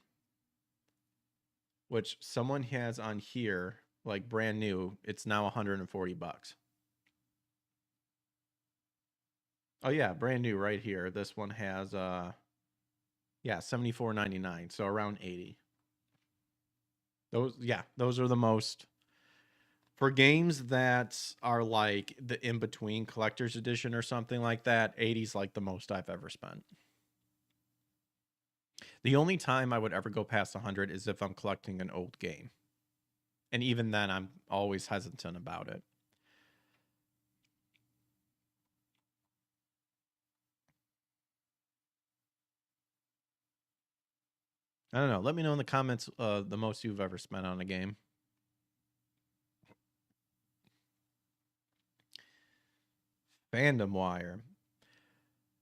which someone has on here, like brand new. It's now $140. Oh yeah, brand new right here. This one has yeah, $74.99, so around $80. Those are the most for games that are like the in-between collector's edition or something like that. 80's like the most I've ever spent. The only time I would ever go past 100 is if I'm collecting an old game. And even then, I'm always hesitant about it. I don't know. Let me know in the comments the most you've ever spent on a game. Fandom Wire.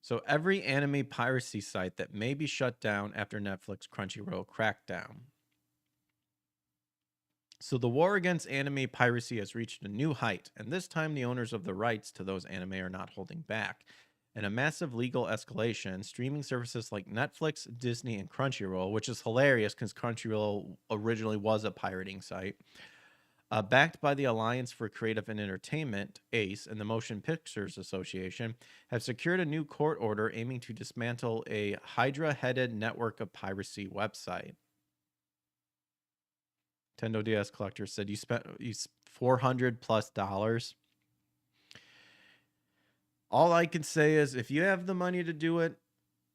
So every anime piracy site that may be shut down after Netflix Crunchyroll crackdown. So the war against anime piracy has reached a new height, and this time the owners of the rights to those anime are not holding back. In a massive legal escalation, streaming services like Netflix, Disney, and Crunchyroll, which is hilarious because Crunchyroll originally was a pirating site, backed by the Alliance for Creative and Entertainment, ACE, and the Motion Pictures Association, have secured a new court order aiming to dismantle a Hydra-headed network of piracy website. Nintendo DS Collector said you spent $400+. All I can say is if you have the money to do it,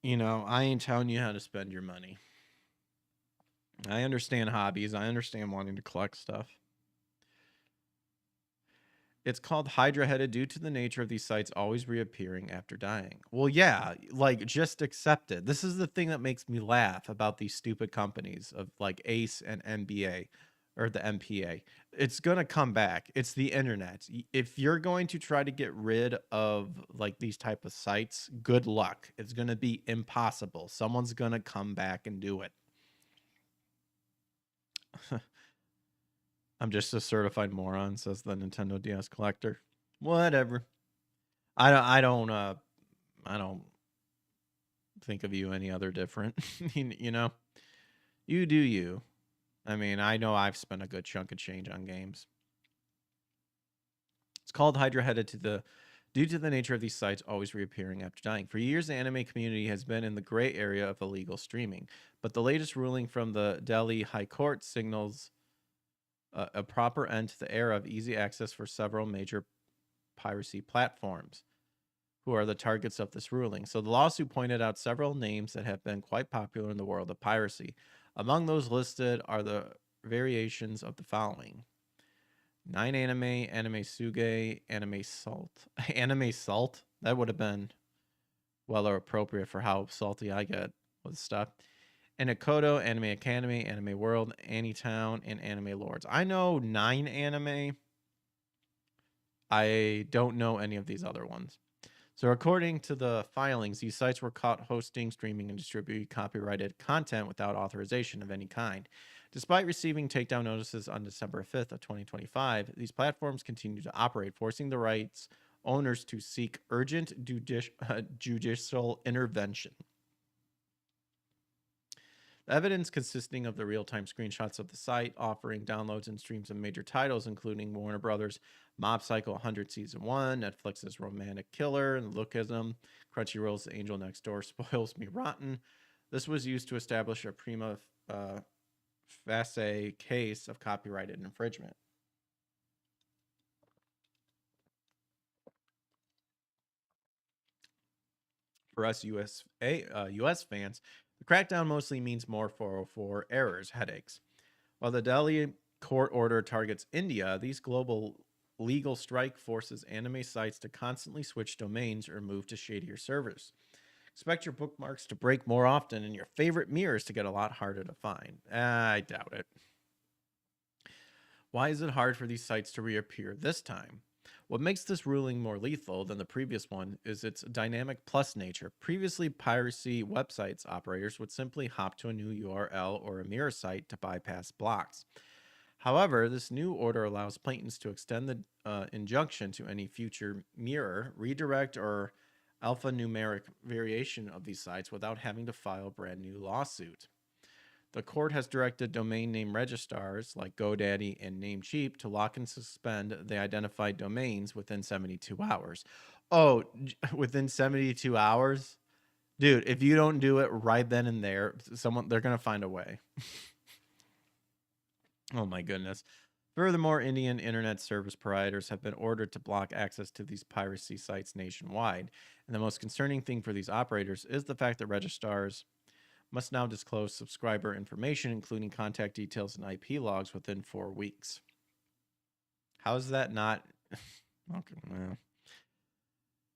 you know, I ain't telling you how to spend your money. I understand hobbies. I understand wanting to collect stuff. It's called Hydra-headed due to the nature of these sites always reappearing after dying. Well, yeah, like just accept it. This is the thing that makes me laugh about these stupid companies of like ACE and NBA or the MPA. It's going to come back. It's the internet. If you're going to try to get rid of like these type of sites, good luck. It's going to be impossible. Someone's going to come back and do it. I'm just a certified moron, says the Nintendo DS Collector. Whatever. I don't think of you any other different. You know, you do you. I mean, I know I've spent a good chunk of change on games. It's called Hydra-headed due to the nature of these sites always reappearing after dying. For years, the anime community has been in the gray area of illegal streaming, but the latest ruling from the Delhi High Court signals a proper end to the era of easy access for several major piracy platforms. who are the targets of this ruling. So the lawsuit pointed out several names that have been quite popular in the world of piracy. Among those listed are the variations of the following: 9 Anime, Anime Suge, Anime Salt. Anime Salt? That would have been well appropriate for how salty I get with stuff. Anakoto, Anime Academy, Anime World, Anytown, and Anime Lords. I know 9 Anime. I don't know any of these other ones. So according to the filings, these sites were caught hosting, streaming, and distributing copyrighted content without authorization of any kind. Despite receiving takedown notices on December 5th of 2025, these platforms continue to operate, forcing the rights owners to seek urgent judicial intervention. The evidence consisting of the real-time screenshots of the site offering downloads and streams of major titles, including Warner Brothers' Mob Psycho 100 Season 1, Netflix's Romantic Killer and Lookism, Crunchyroll's Angel Next Door Spoils Me Rotten. This was used to establish a prima facie case of copyrighted infringement. For us US fans, the crackdown mostly means more 404 errors, headaches. While the Delhi court order targets India, these global legal strike forces anime sites to constantly switch domains or move to shadier servers. Expect your bookmarks to break more often and your favorite mirrors to get a lot harder to find. I doubt it. Why is it hard for these sites to reappear this time? What makes this ruling more lethal than the previous one is its dynamic plus nature. Previously, piracy websites operators would simply hop to a new URL or a mirror site to bypass blocks. However, this new order allows plaintiffs to extend the injunction to any future mirror, redirect, or alphanumeric variation of these sites without having to file a brand new lawsuit. The court has directed domain name registrars like GoDaddy and Namecheap to lock and suspend the identified domains within 72 hours. Oh, within 72 hours? Dude, if you don't do it right then and there, they're going to find a way. Oh my goodness. Furthermore, Indian internet service providers have been ordered to block access to these piracy sites nationwide. And the most concerning thing for these operators is the fact that registrars must now disclose subscriber information, including contact details and IP logs, within 4 weeks. How is that not? Okay, well.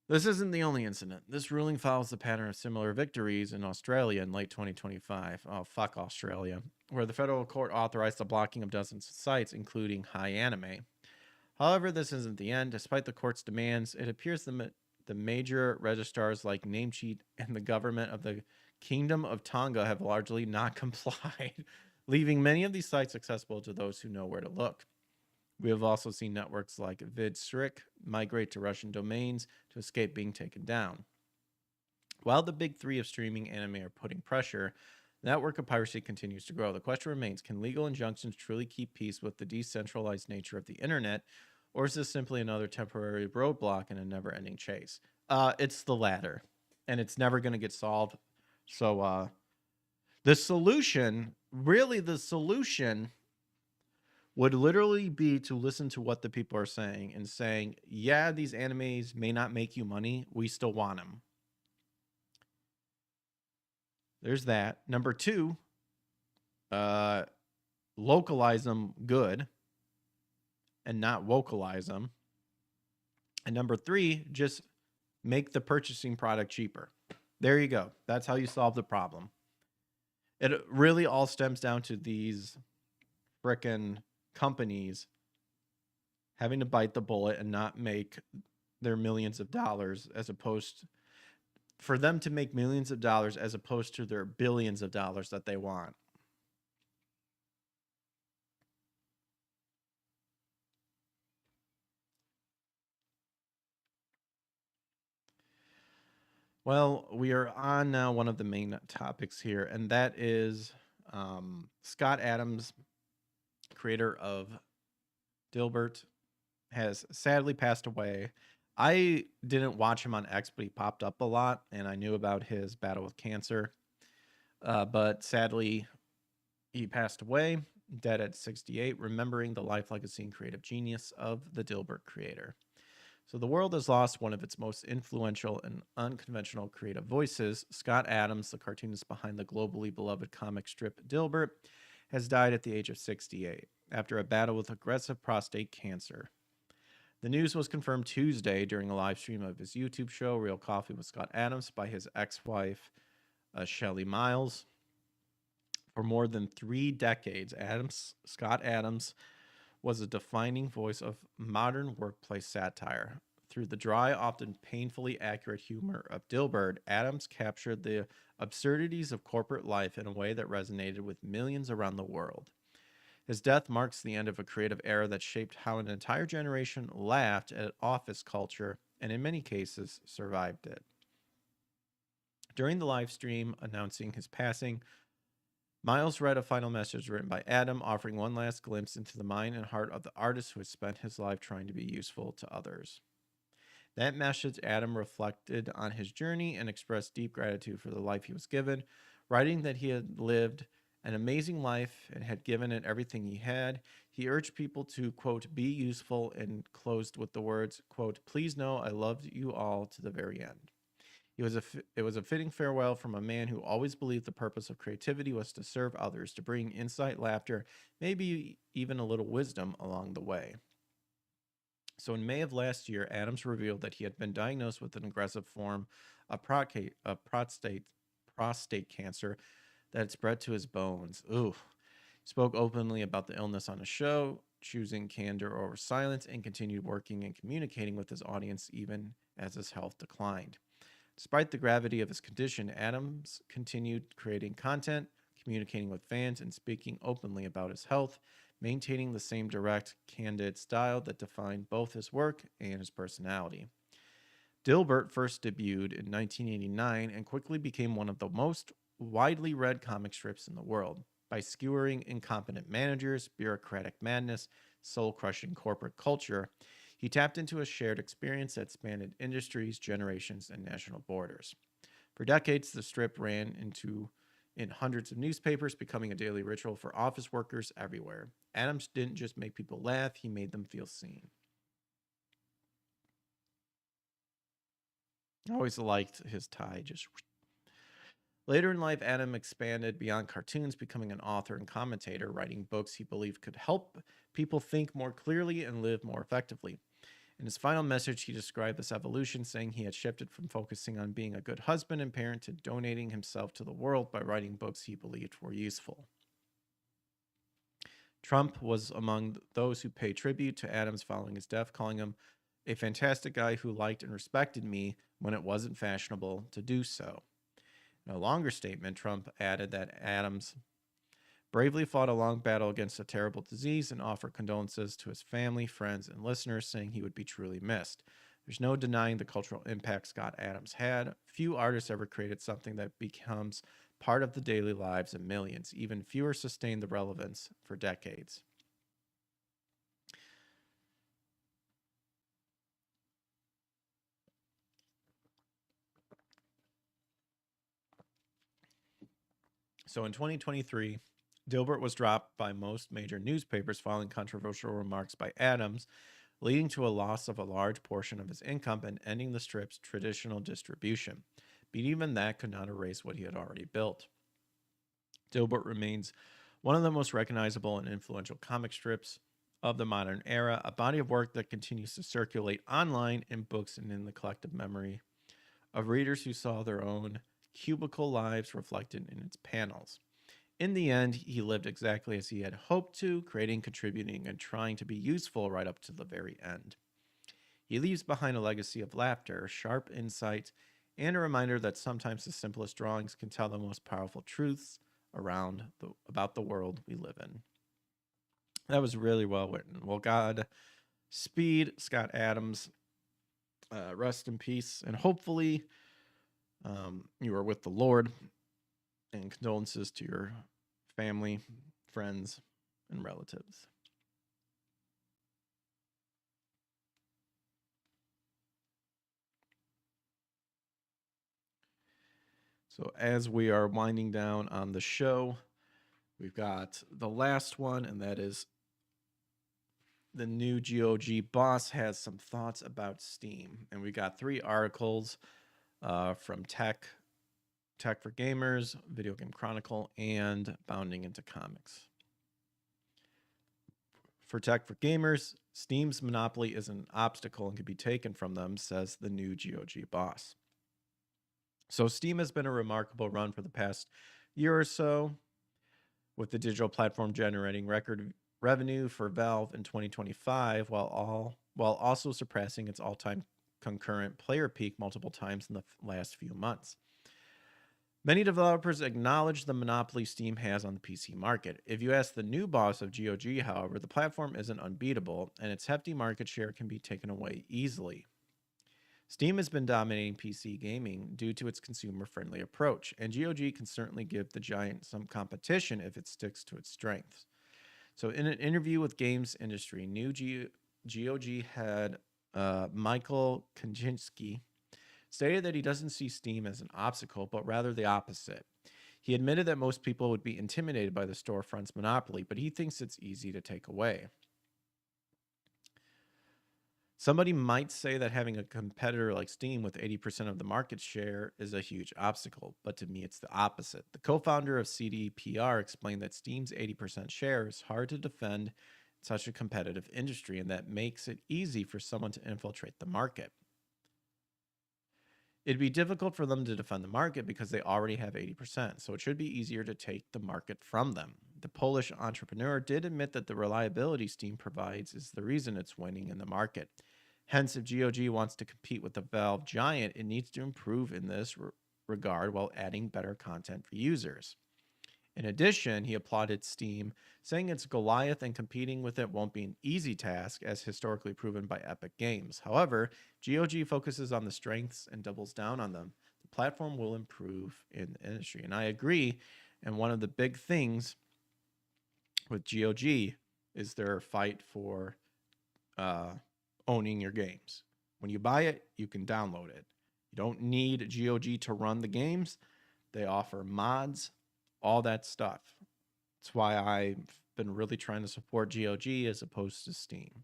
This isn't the only incident. This ruling follows the pattern of similar victories in Australia in late 2025. Oh, fuck Australia. Where the federal court authorized the blocking of dozens of sites, including High Anime. However, this isn't the end. Despite the court's demands, it appears the major registrars like Namecheap and the government of the Kingdom of Tonga have largely not complied, leaving many of these sites accessible to those who know where to look. We have also seen networks like VidStrick migrate to Russian domains to escape being taken down. While the big three of streaming anime are putting pressure, the network of piracy continues to grow. The question remains, can legal injunctions truly keep peace with the decentralized nature of the internet, or is this simply another temporary roadblock in a never-ending chase? It's the latter, and it's never going to get solved. So the solution would literally be to listen to what the people are saying and saying, yeah, these animes may not make you money. We still want them. There's that. Number 2, localize them good and not vocalize them. And number 3, just make the purchasing product cheaper. There you go. That's how you solve the problem. It really all stems down to these frickin' companies having to bite the bullet and not make their millions of dollars, as opposed for them to make millions of dollars as opposed to their billions of dollars that they want. Well, we are on now one of the main topics here, and that is Scott Adams, creator of Dilbert, has sadly passed away. I didn't watch him on X, but he popped up a lot, and I knew about his battle with cancer. But sadly, he passed away, dead at 68, remembering the life, legacy, and creative genius of the Dilbert creator. So the world has lost one of its most influential and unconventional creative voices. Scott Adams, the cartoonist behind the globally beloved comic strip Dilbert, has died at the age of 68 after a battle with aggressive prostate cancer. The news was confirmed Tuesday during a live stream of his YouTube show, Real Coffee with Scott Adams, by his ex-wife, Shelley Miles. For more than 3 decades, Scott Adams was a defining voice of modern workplace satire. Through the dry, often painfully accurate humor of Dilbert, Adams captured the absurdities of corporate life in a way that resonated with millions around the world. His death marks the end of a creative era that shaped how an entire generation laughed at office culture and, in many cases, survived it. During the live stream announcing his passing, Miles read a final message written by Adam, offering one last glimpse into the mind and heart of the artist who had spent his life trying to be useful to others. That message, Adam reflected on his journey and expressed deep gratitude for the life he was given, writing that he had lived an amazing life and had given it everything he had. He urged people to, quote, be useful, and closed with the words, quote, please know I loved you all to the very end. It was a fitting farewell from a man who always believed the purpose of creativity was to serve others, to bring insight, laughter, maybe even a little wisdom along the way. So in May of last year, Adams revealed that he had been diagnosed with an aggressive form of prostate cancer that had spread to his bones. Ooh. He spoke openly about the illness on a show, choosing candor over silence, and continued working and communicating with his audience even as his health declined. Despite the gravity of his condition, Adams continued creating content, communicating with fans, and speaking openly about his health, maintaining the same direct, candid style that defined both his work and his personality. Dilbert first debuted in 1989 and quickly became one of the most widely read comic strips in the world by skewering incompetent managers, bureaucratic madness, soul-crushing corporate culture. He tapped into a shared experience that spanned industries, generations, and national borders. For decades, the strip ran in hundreds of newspapers, becoming a daily ritual for office workers everywhere. Adams didn't just make people laugh, he made them feel seen. I always liked his tie, just... Later in life, Adam expanded beyond cartoons, becoming an author and commentator, writing books he believed could help people think more clearly and live more effectively. In his final message, he described this evolution, saying he had shifted from focusing on being a good husband and parent to donating himself to the world by writing books he believed were useful. Trump was among those who paid tribute to Adams following his death, calling him a fantastic guy who liked and respected me when it wasn't fashionable to do so. In a longer statement, Trump added that Adams bravely fought a long battle against a terrible disease and offered condolences to his family, friends, and listeners, saying he would be truly missed. There's no denying the cultural impact Scott Adams had. Few artists ever created something that becomes part of the daily lives of millions. Even fewer sustained the relevance for decades. So in 2023, Dilbert was dropped by most major newspapers following controversial remarks by Adams, leading to a loss of a large portion of his income and ending the strip's traditional distribution. But even that could not erase what he had already built. Dilbert remains one of the most recognizable and influential comic strips of the modern era, a body of work that continues to circulate online, in books, and in the collective memory of readers who saw their own cubicle lives reflected in its panels. In the end, he lived exactly as he had hoped to, creating, contributing, and trying to be useful right up to the very end. He leaves behind a legacy of laughter, sharp insight, and a reminder that sometimes the simplest drawings can tell the most powerful truths about the world we live in. That was really well written. Well, God speed Scott Adams. Rest in peace, and hopefully you are with the Lord, and condolences to your family, friends, and relatives. So as we are winding down on the show, we've got the last one, and that is the new GOG boss has some thoughts about Steam. And we got 3 articles from Tech for Gamers, Video Game Chronicle, and Bounding into Comics. For Tech for Gamers, Steam's monopoly is an obstacle and can be taken from them, says the new GOG boss. So Steam has been a remarkable run for the past year or so, with the digital platform generating record revenue for Valve in 2025, while also surpassing its all-time concurrent player peak multiple times in the last few months. Many developers acknowledge the monopoly Steam has on the PC market. If you ask the new boss of GOG, however, the platform isn't unbeatable, and its hefty market share can be taken away easily. Steam has been dominating PC gaming due to its consumer-friendly approach, and GOG can certainly give the giant some competition if it sticks to its strengths. So in an interview with Games Industry, new GOG head Michael Kaczynski stated that he doesn't see Steam as an obstacle, but rather the opposite. He admitted that most people would be intimidated by the storefront's monopoly, but he thinks it's easy to take away. Somebody might say that having a competitor like Steam with 80% of the market share is a huge obstacle, but to me it's the opposite. The co-founder of CDPR explained that Steam's 80% share is hard to defend in such a competitive industry, and that makes it easy for someone to infiltrate the market. It'd be difficult for them to defend the market because they already have 80%, so it should be easier to take the market from them. The Polish entrepreneur did admit that the reliability Steam provides is the reason it's winning in the market. Hence, if GOG wants to compete with the Valve giant, it needs to improve in this regard while adding better content for users. In addition, he applauded Steam, saying it's Goliath and competing with it won't be an easy task, as historically proven by Epic Games. However, GOG focuses on the strengths and doubles down on them. The platform will improve in the industry. And I agree, and one of the big things with GOG is their fight for owning your games. When you buy it, you can download it. You don't need GOG to run the games. They offer mods, all that stuff. That's why I've been really trying to support GOG as opposed to Steam.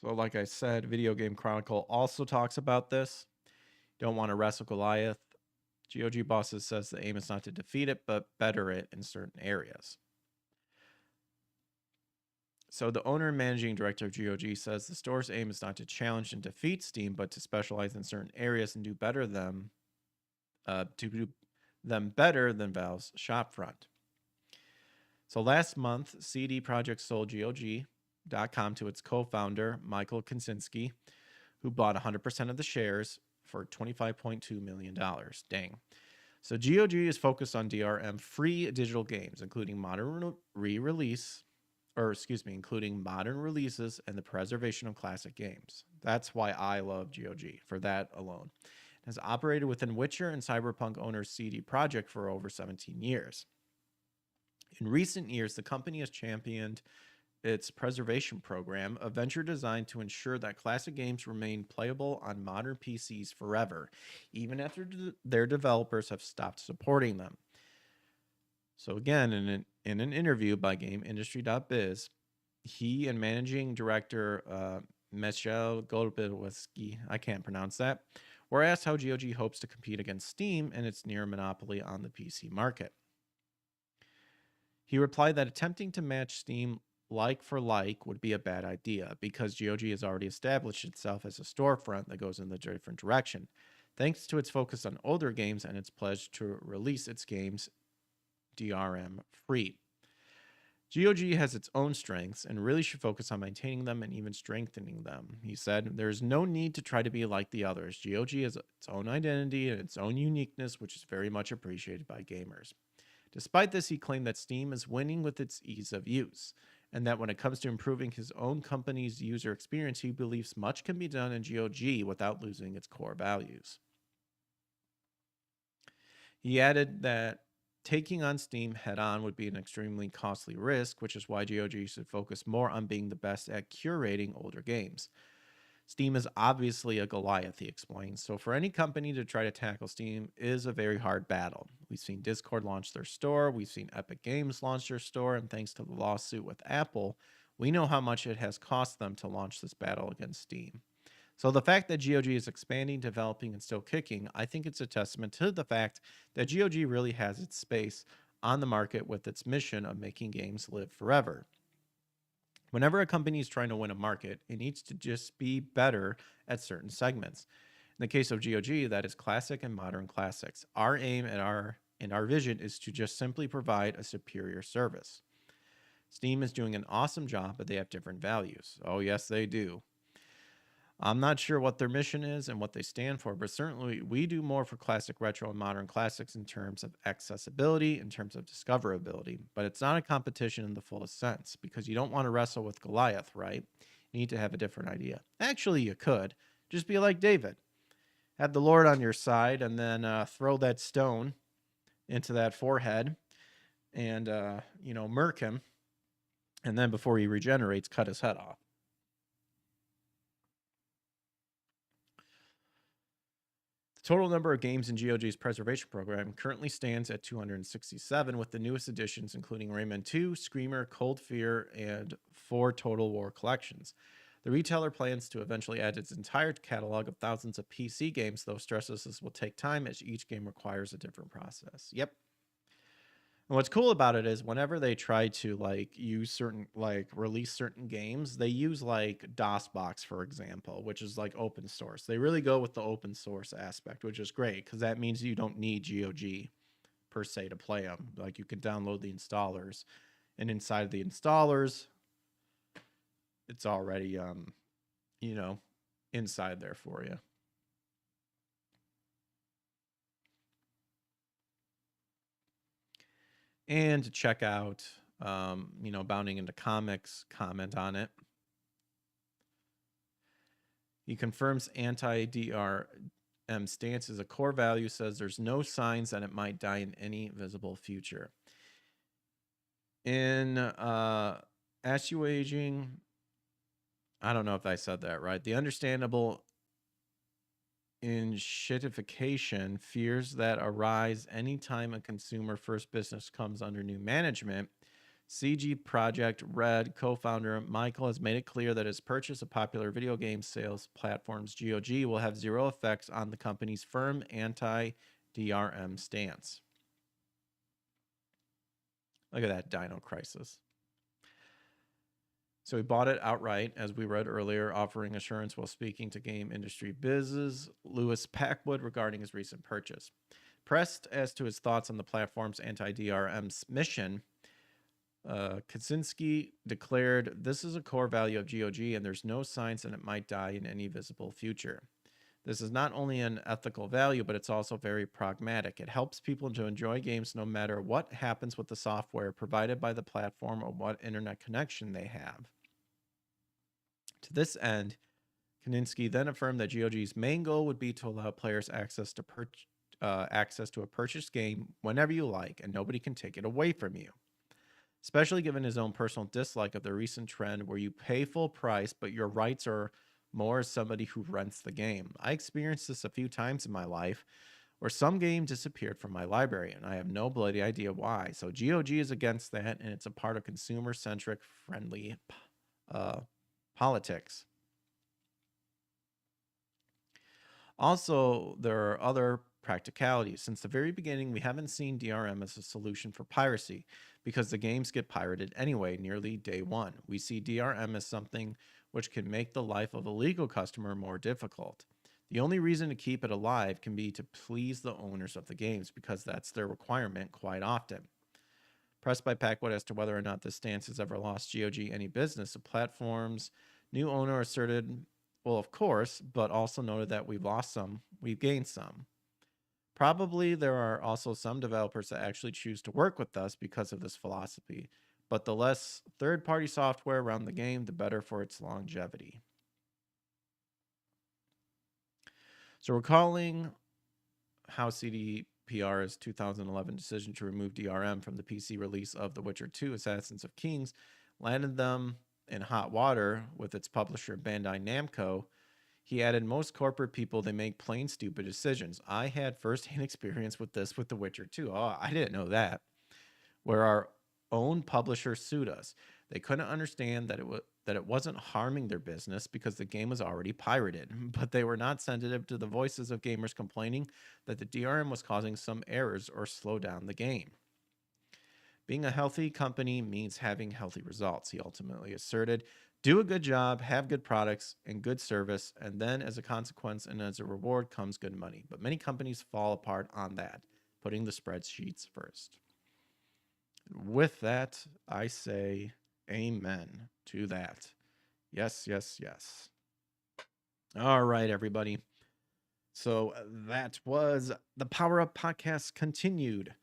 So like I said, Video Game Chronicle also talks about this. Don't want to wrestle Goliath. GOG bosses says the aim is not to defeat it, but better it in certain areas. So the owner and managing director of GOG says the store's aim is not to challenge and defeat Steam, but to specialize in certain areas and do better them better than Valve's shopfront. So last month, CD Projekt sold GOG.com to its co-founder, Michael Kaczynski, who bought 100% of the shares for $25.2 million. Dang. So GOG is focused on DRM-free digital games, including modern releases and the preservation of classic games. That's why I love GOG, for that alone. It has operated within Witcher and Cyberpunk owner CD Projekt for over 17 years. In recent years, the company has championed its preservation program, a venture designed to ensure that classic games remain playable on modern PCs forever, even after their developers have stopped supporting them. So again, in an interview by GameIndustry.biz, he and managing director Michel Golubowski, I can't pronounce that, were asked how GOG hopes to compete against Steam and its near monopoly on the PC market. He replied that attempting to match Steam like for like would be a bad idea because GOG has already established itself as a storefront that goes in the different direction, thanks to its focus on older games and its pledge to release its games DRM free. GOG has its own strengths and really should focus on maintaining them and even strengthening them. He said, "There is no need to try to be like the others. GOG has its own identity and its own uniqueness, which is very much appreciated by gamers." Despite this, he claimed that Steam is winning with its ease of use, and that when it comes to improving his own company's user experience, he believes much can be done in GOG without losing its core values. He added that taking on Steam head-on would be an extremely costly risk, which is why GOG should focus more on being the best at curating older games. Steam is obviously a Goliath, he explains. So for any company to try to tackle Steam is a very hard battle. We've seen Discord launch their store. We've seen Epic Games launch their store. And thanks to the lawsuit with Apple, we know how much it has cost them to launch this battle against Steam. So the fact that GOG is expanding, developing, and still kicking, I think it's a testament to the fact that GOG really has its space on the market with its mission of making games live forever. Whenever a company is trying to win a market, it needs to just be better at certain segments. In the case of GOG, that is classic and modern classics. Our aim and our vision is to just simply provide a superior service. Steam is doing an awesome job, but they have different values. Oh, yes, they do. I'm not sure what their mission is and what they stand for, but certainly we do more for classic, retro, and modern classics in terms of accessibility, in terms of discoverability. But it's not a competition in the fullest sense, because you don't want to wrestle with Goliath, right? You need to have a different idea. Actually, you could. Just be like David. Have the Lord on your side and then throw that stone into that forehead and, murk him. And then before he regenerates, cut his head off. Total number of games in GOG's preservation program currently stands at 267, with the newest additions including Rayman 2, Screamer, Cold Fear, and 4 Total War collections. The retailer plans to eventually add its entire catalog of thousands of PC games, though stresses this will take time as each game requires a different process. Yep. And what's cool about it is whenever they try to use certain release certain games, they use DOSBox, for example, which is open source. They really go with the open source aspect, which is great because that means you don't need GOG per se to play them. You can download the installers, and inside the installers, it's already inside there for you. And to check out, Bounding into Comics, comment on it. He confirms anti-DRM stance is a core value, says there's no signs that it might die in any visible future. In assuaging, I don't know if I said that right, the understandable enshittification fears that arise anytime a consumer first business comes under new management. CG Project Red co-founder Michael has made it clear that his purchase of popular video game sales platforms GOG will have zero effects on the company's firm anti-DRM stance. Look at that Dino Crisis. So he bought it outright, as we read earlier, offering assurance while speaking to game industry biz's Lewis Packwood regarding his recent purchase. Pressed as to his thoughts on the platform's anti-DRM mission, Kaczynski declared, "This is a core value of GOG, and there's no signs that it might die in any visible future. This is not only an ethical value, but it's also very pragmatic. It helps people to enjoy games no matter what happens with the software provided by the platform or what internet connection they have." To this end, Kaczynski then affirmed that GOG's main goal would be to allow players access to a purchased game whenever you like, and nobody can take it away from you. Especially given his own personal dislike of the recent trend where you pay full price, but your rights are more as somebody who rents the game. I experienced this a few times in my life where some game disappeared from my library, and I have no bloody idea why. So GOG is against that, and it's a part of consumer-centric, friendly politics. Also, there are other practicalities. Since the very beginning, we haven't seen DRM as a solution for piracy because the games get pirated anyway nearly day one. We see DRM as something which can make the life of a legal customer more difficult. The only reason to keep it alive can be to please the owners of the games because that's their requirement quite often. Pressed by Packwood as to whether or not this stance has ever lost GOG any business, the platform's new owner asserted, well, of course, but also noted that we've lost some, we've gained some. Probably there are also some developers that actually choose to work with us because of this philosophy, but the less third-party software around the game, the better for its longevity. So recalling how CDPR's 2011 decision to remove DRM from the PC release of The Witcher 2 Assassins of Kings landed them in hot water with its publisher Bandai Namco, He added, most corporate people, they make plain stupid decisions. I had firsthand experience with this with The Witcher 2. Oh, I didn't know that. Where our own publisher sued us. They couldn't understand that it wasn't harming their business because the game was already pirated, but they were not sensitive to the voices of gamers complaining that the DRM was causing some errors or slow down the game. Being a healthy company means having healthy results, he ultimately asserted. Do a good job, have good products and good service, and then as a consequence and as a reward comes good money. But many companies fall apart on that, putting the spreadsheets first. With that, I say amen to that. Yes, yes, yes. All right, everybody. So that was the Power Up Podcast continued.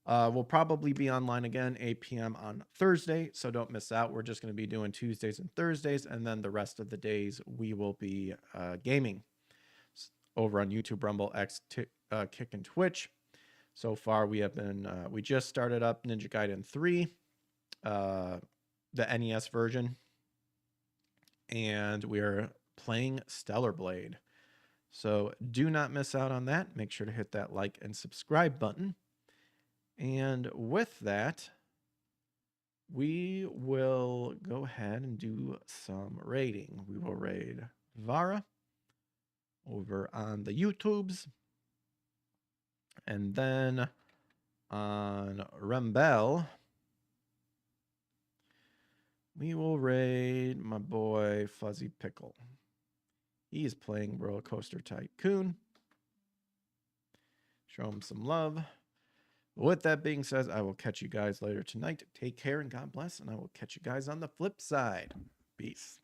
We'll probably be online again 8 p.m. on Thursday, so don't miss out. We're just going to be doing Tuesdays and Thursdays, and then the rest of the days we will be gaming over on YouTube, Rumble, X, Kick, and Twitch. So far, we have been, we just started up Ninja Gaiden 3, the NES version, and we're playing Stellar Blade. So do not miss out on that. Make sure to hit that like and subscribe button. And with that, we will go ahead and do some raiding. We will raid Vara over on the YouTubes. And then on Rembel, we will raid my boy Fuzzy Pickle. He is playing Roller Coaster Tycoon. Show him some love. With that being said, I will catch you guys later tonight. Take care and God bless, and I will catch you guys on the flip side. Peace.